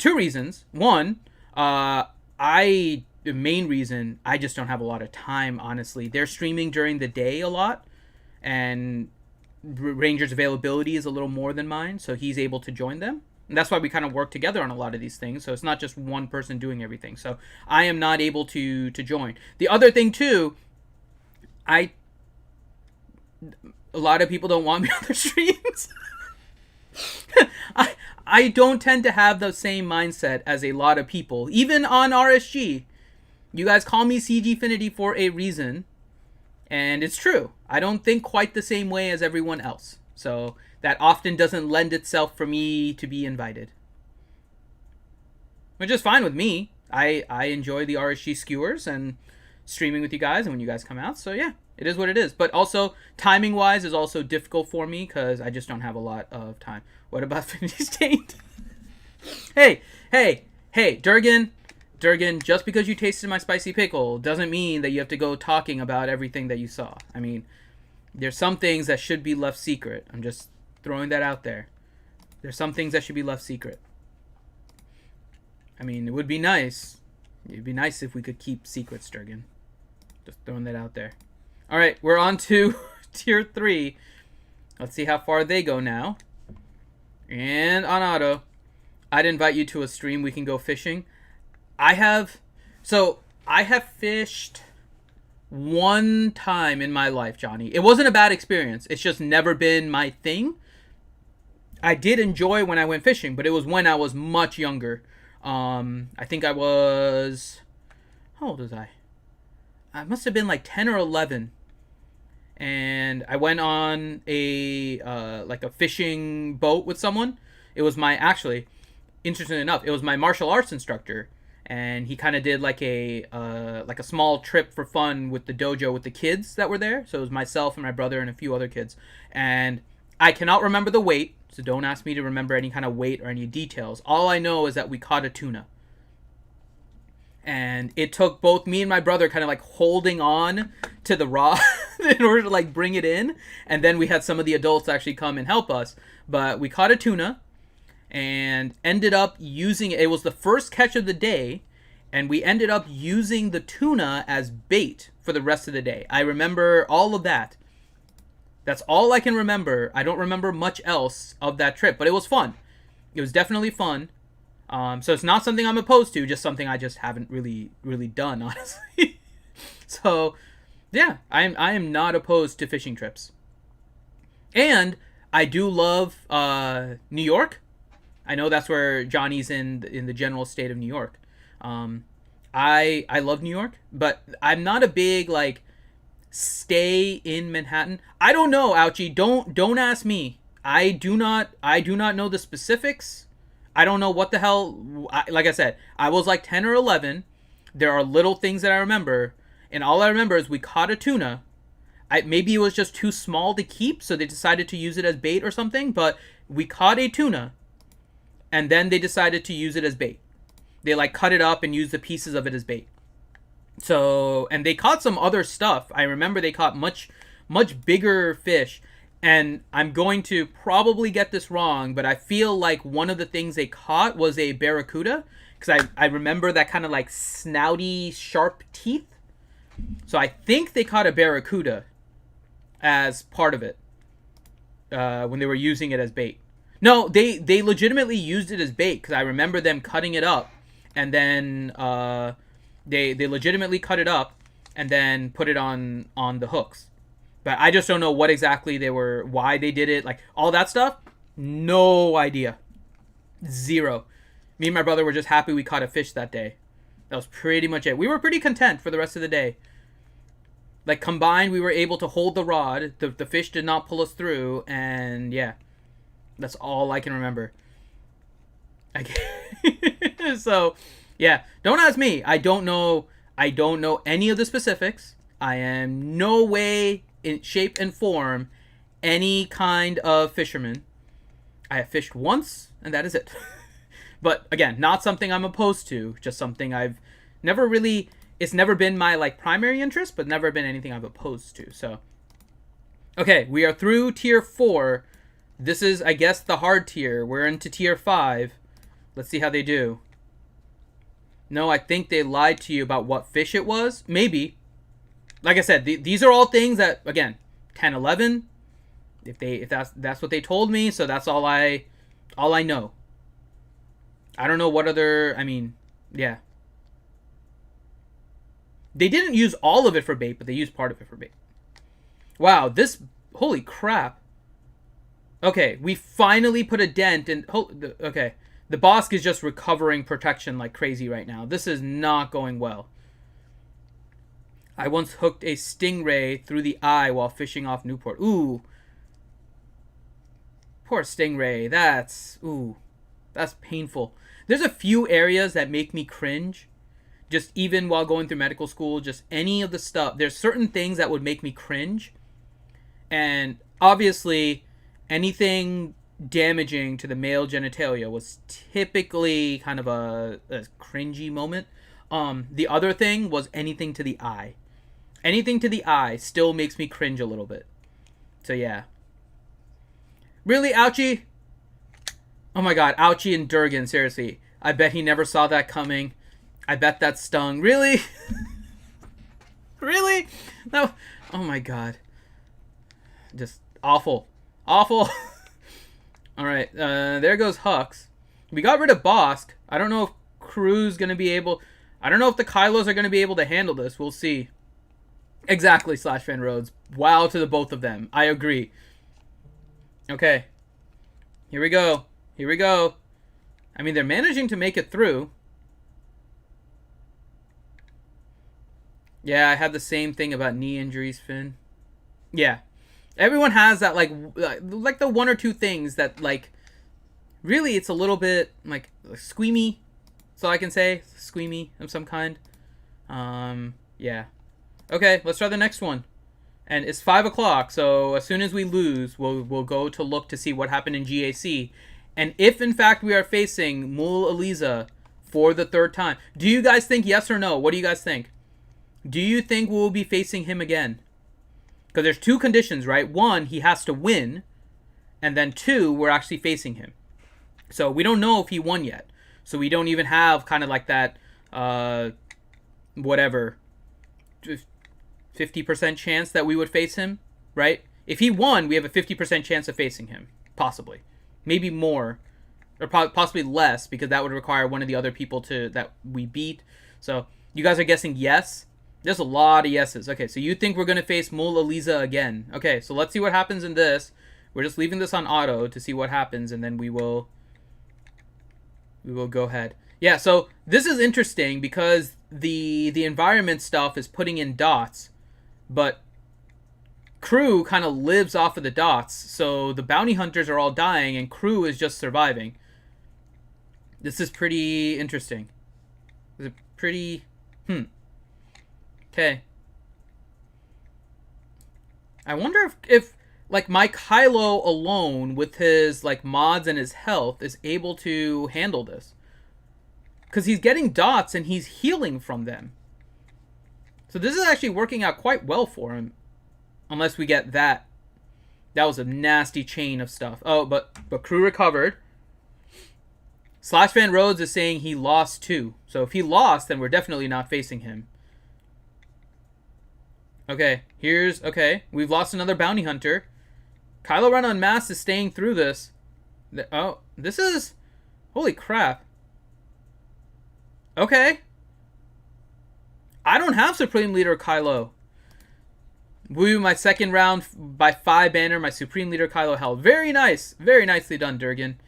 reasons. One, the main reason, I just don't have a lot of time, honestly. They're streaming during the day a lot, and Ranger's availability is a little more than mine, so he's able to join them. And that's why we kind of work together on a lot of these things. So it's not just one person doing everything. So I am not able to join. The other thing too, a lot of people don't want me on their streams. I don't tend to have the same mindset as a lot of people. Even on RSG. You guys call me CGfinity for a reason. And it's true. I don't think quite the same way as everyone else. So that often doesn't lend itself for me to be invited. Which is fine with me. I enjoy the RSG skewers and streaming with you guys and when you guys come out. So yeah, it is what it is. But also, timing-wise is also difficult for me because I just don't have a lot of time. What about Finity State? Hey, Durgan, just because you tasted my spicy pickle doesn't mean that you have to go talking about everything that you saw. I mean, there's some things that should be left secret. I'm just throwing that out there. There's some things that should be left secret. I mean, it would be nice. It'd be nice if we could keep secrets, Durgan. Just throwing that out there. All right, we're on to Tier 3. Let's see how far they go now. And on auto, I'd invite you to a stream. We can go fishing. I have fished 1 time in my life, Johnny. It wasn't a bad experience. It's just never been my thing. I did enjoy when I went fishing, but it was when I was much younger. I think I was... How old was I? I must have been like 10 or 11. And I went on a fishing boat with someone. It was actually, interestingly enough, it was my martial arts instructor. And he kind of did like a small trip for fun with the dojo with the kids that were there. So it was myself and my brother and a few other kids. And I cannot remember the weight, so don't ask me to remember any kind of weight or any details. All I know is that we caught a tuna. And it took both me and my brother kind of like holding on to the rod in order to like bring it in. And then we had some of the adults actually come and help us. But we caught a tuna and ended up using it. It was the first catch of the day. And we ended up using the tuna as bait for the rest of the day. I remember all of that That's all I can remember. I don't remember much else of that trip, but it was fun. It was definitely fun. So it's not something I'm opposed to, just something I just haven't really done, honestly. So, yeah, I am not opposed to fishing trips. And I do love New York. I know that's where Johnny's in the general state of New York. I love New York, but I'm not a big like stay in Manhattan. I don't know, Ouchie. Don't ask me. I do not know the specifics. I don't know what the hell. Like I said, I was like 10 or 11. There are little things that I remember, and all I remember is we caught a tuna. Maybe it was just too small to keep, so they decided to use it as bait or something. But we caught a tuna, and then they decided to use it as bait. They like cut it up and used the pieces of it as bait. So, and they caught some other stuff. I remember they caught much bigger fish. And I'm going to probably get this wrong, but I feel like one of the things they caught was a barracuda. Because I remember that kind of like snouty, sharp teeth. So I think they caught a barracuda as part of it when they were using it as bait. No, they legitimately used it as bait, because I remember them cutting it up. And then they legitimately cut it up and then put it on the hooks. But I just don't know what exactly they were, why they did it, like all that stuff. No idea. Zero. Me and my brother were just happy we caught a fish that day. That was pretty much it. We were pretty content for the rest of the day. Like combined, we were able to hold the rod. The fish did not pull us through, and yeah, that's all I can remember. So, yeah, don't ask me. I don't know any of the specifics. I am no way, in shape and form, any kind of fisherman. I have fished once, and that is it. But again, not something I'm opposed to, just something I've never really, it's never been my like primary interest, but never been anything I've opposed to. So, okay, we are through tier 4. This is, I guess, the hard tier. We're into tier 5. Let's see how they do. No, I think they lied to you about what fish it was. Maybe. Like I said, these are all things that, again, 10, 11. If that's what they told me, so that's all I know. I don't know what other. I mean, yeah. They didn't use all of it for bait, but they used part of it for bait. Wow, this, holy crap. Okay, we finally put a dent in. Okay. The Bosk is just recovering protection like crazy right now. This is not going well. I once hooked a stingray through the eye while fishing off Newport. Ooh. Poor stingray. That's painful. There's a few areas that make me cringe. Just even while going through medical school, just any of the stuff. There's certain things that would make me cringe. And obviously, anything damaging to the male genitalia was typically kind of a cringy moment. The other thing was anything to the eye. Anything to the eye still makes me cringe a little bit. So yeah. Really, Ouchie? Oh my god, Ouchie and Durgan, seriously. I bet he never saw that coming. I bet that stung. Really? Really? No. Oh my god. Just awful. Awful. Alright, there goes Hux. We got rid of Bosk. I don't know if Crew's going to be able... I don't know if the Kylos are going to be able to handle this. We'll see. Exactly, Slash Fan Rhodes. Wow to the both of them. I agree. Okay. Here we go. Here we go. I mean, they're managing to make it through. Yeah, I had the same thing about knee injuries, Finn. Yeah. Everyone has that, like the one or two things that, like, really it's a little bit, like squeamy. That's all I can say. Squeamy of some kind. Yeah. Okay, let's try the next one. And it's 5 o'clock, so as soon as we lose, we'll go to look to see what happened in GAC. And if, in fact, we are facing Mul Eliza for the 3rd time. Do you guys think yes or no? What do you guys think? Do you think we'll be facing him again? Because there's 2 conditions, right? 1, he has to win. And then 2, we're actually facing him. So we don't know if he won yet. So we don't even have kind of like that, whatever, 50% chance that we would face him, right? If he won, we have a 50% chance of facing him. Possibly. Maybe more. Or possibly less, because that would require one of the other people that we beat. So, you guys are guessing yes? There's a lot of yeses. Okay, so you think we're going to face Mula Lisa again. Okay, so let's see what happens in this. We're just leaving this on auto to see what happens, and then we will go ahead. Yeah, so this is interesting because the environment stuff is putting in dots, but Crew kind of lives off of the dots, so the bounty hunters are all dying, and Crew is just surviving. This is pretty interesting. Is it pretty... Okay. I wonder if like my Kylo alone with his like mods and his health is able to handle this. Because he's getting dots and he's healing from them. So this is actually working out quite well for him. Unless we get that. That was a nasty chain of stuff. Oh, but Crew recovered. Slash Van Rhodes is saying he lost too. So if he lost, then we're definitely not facing him. Okay, okay, we've lost another bounty hunter. Kylo Ren Unmasked is staying through this. Oh, this is... Holy crap. Okay. I don't have Supreme Leader Kylo. Woo, my second round by 5 banner, my Supreme Leader Kylo held. Very nice. Very nicely done, Durgan.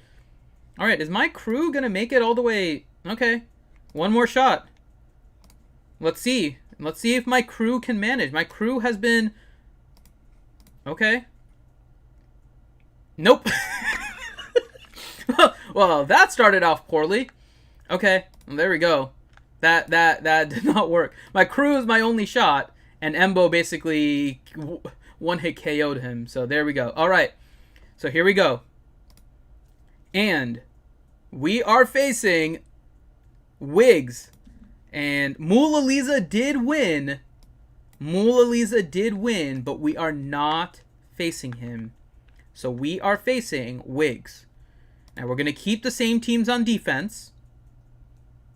Alright, is my crew going to make it all the way... Okay. One more shot. Let's see. Let's see if my crew can manage. My crew has been... Okay. Nope. Well, that started off poorly. Okay, well, there we go. That did not work. My crew is my only shot, and Embo basically one-hit KO'd him. So there we go. All right, so here we go. And we are facing Wiggs. And Mula Lisa did win. Mula Lisa did win, but we are not facing him. So we are facing Wiggs. Now we're going to keep the same teams on defense.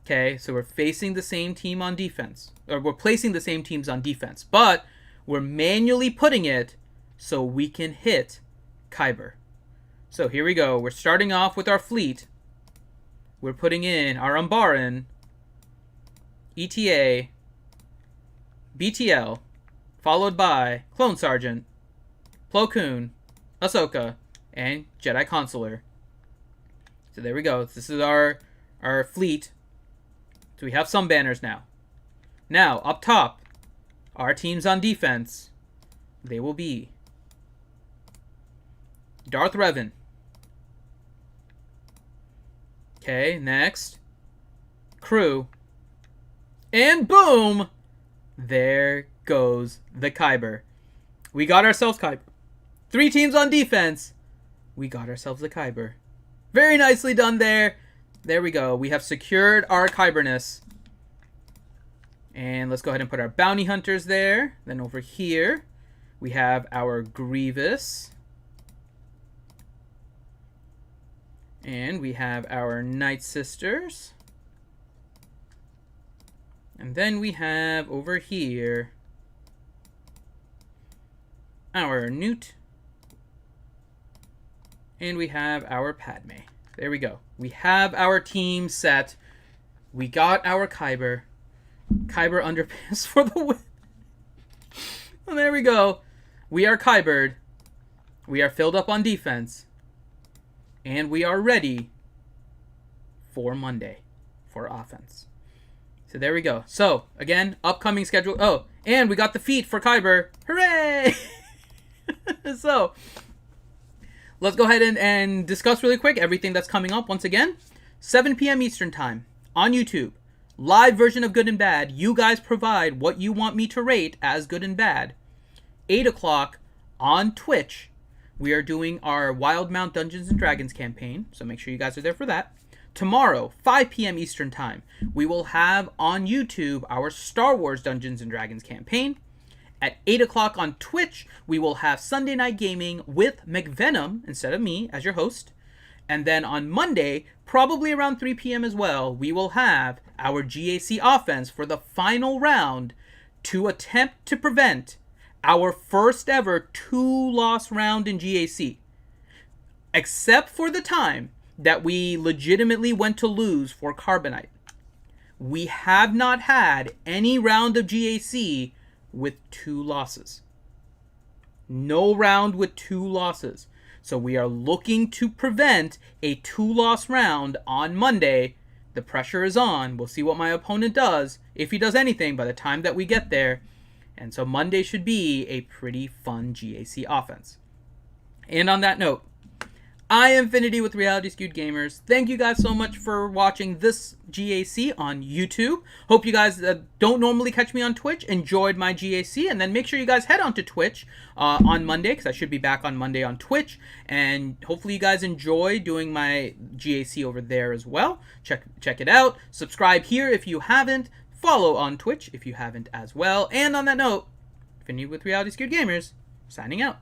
Okay, so we're facing the same team on defense. Or we're placing the same teams on defense. But we're manually putting it so we can hit Kyber. So here we go. We're starting off with our fleet. We're putting in our Umbaran, ETA, BTL, followed by Clone Sergeant, Plo Koon, Ahsoka, and Jedi Consular. So there we go. This is our fleet. So we have some banners now. Now, up top, our teams on defense, they will be Darth Revan. Okay, next, Crew. And boom! There goes the Kyber. We got ourselves Kyber. 3 teams on defense. We got ourselves the Kyber. Very nicely done there. There we go. We have secured our Kyberness. And let's go ahead and put our bounty hunters there. Then over here, we have our Grievous. And we have our Night Sisters. And then we have over here our Newt. And we have our Padme. There we go. We have our team set. We got our Kyber. Kyber underpants for the win. And there we go. We are Kybered. We are filled up on defense. And we are ready for Monday for offense. So there we go. So, again, upcoming schedule. Oh, and we got the feat for Kyber. Hooray! So, let's go ahead and discuss really quick everything that's coming up. Once again, 7 p.m. Eastern Time on YouTube. Live version of Good and Bad. You guys provide what you want me to rate as good and bad. 8 o'clock on Twitch. We are doing our Wildmount Dungeons & Dragons campaign, so make sure you guys are there for that. Tomorrow, 5 p.m. Eastern Time, we will have on YouTube our Star Wars Dungeons & Dragons campaign. At 8 o'clock on Twitch, we will have Sunday Night Gaming with McVenom instead of me as your host. And then on Monday, probably around 3 p.m. as well, we will have our GAC offense for the final round to attempt to prevent Our first ever 2-loss round in GAC. Except for the time that we legitimately went to lose for Carbonite. We have not had any round of GAC with 2 losses. No round with 2 losses. So we are looking to prevent a 2-loss round on Monday. The pressure is on. We'll see what my opponent does, if he does anything by the time that we get there. And so Monday should be a pretty fun GAC offense. And on that note, I am Infinity with Reality Skewed Gamers. Thank you guys so much for watching this GAC on YouTube. Hope you guys don't normally catch me on Twitch enjoyed my GAC, and then make sure you guys head on to Twitch on Monday, because I should be back on Monday on Twitch, and hopefully you guys enjoy doing my GAC over there as well. Check it out. Subscribe here if you haven't. Follow on Twitch if you haven't as well. And on that note, Infinity with Reality Skewed Gamers, signing out.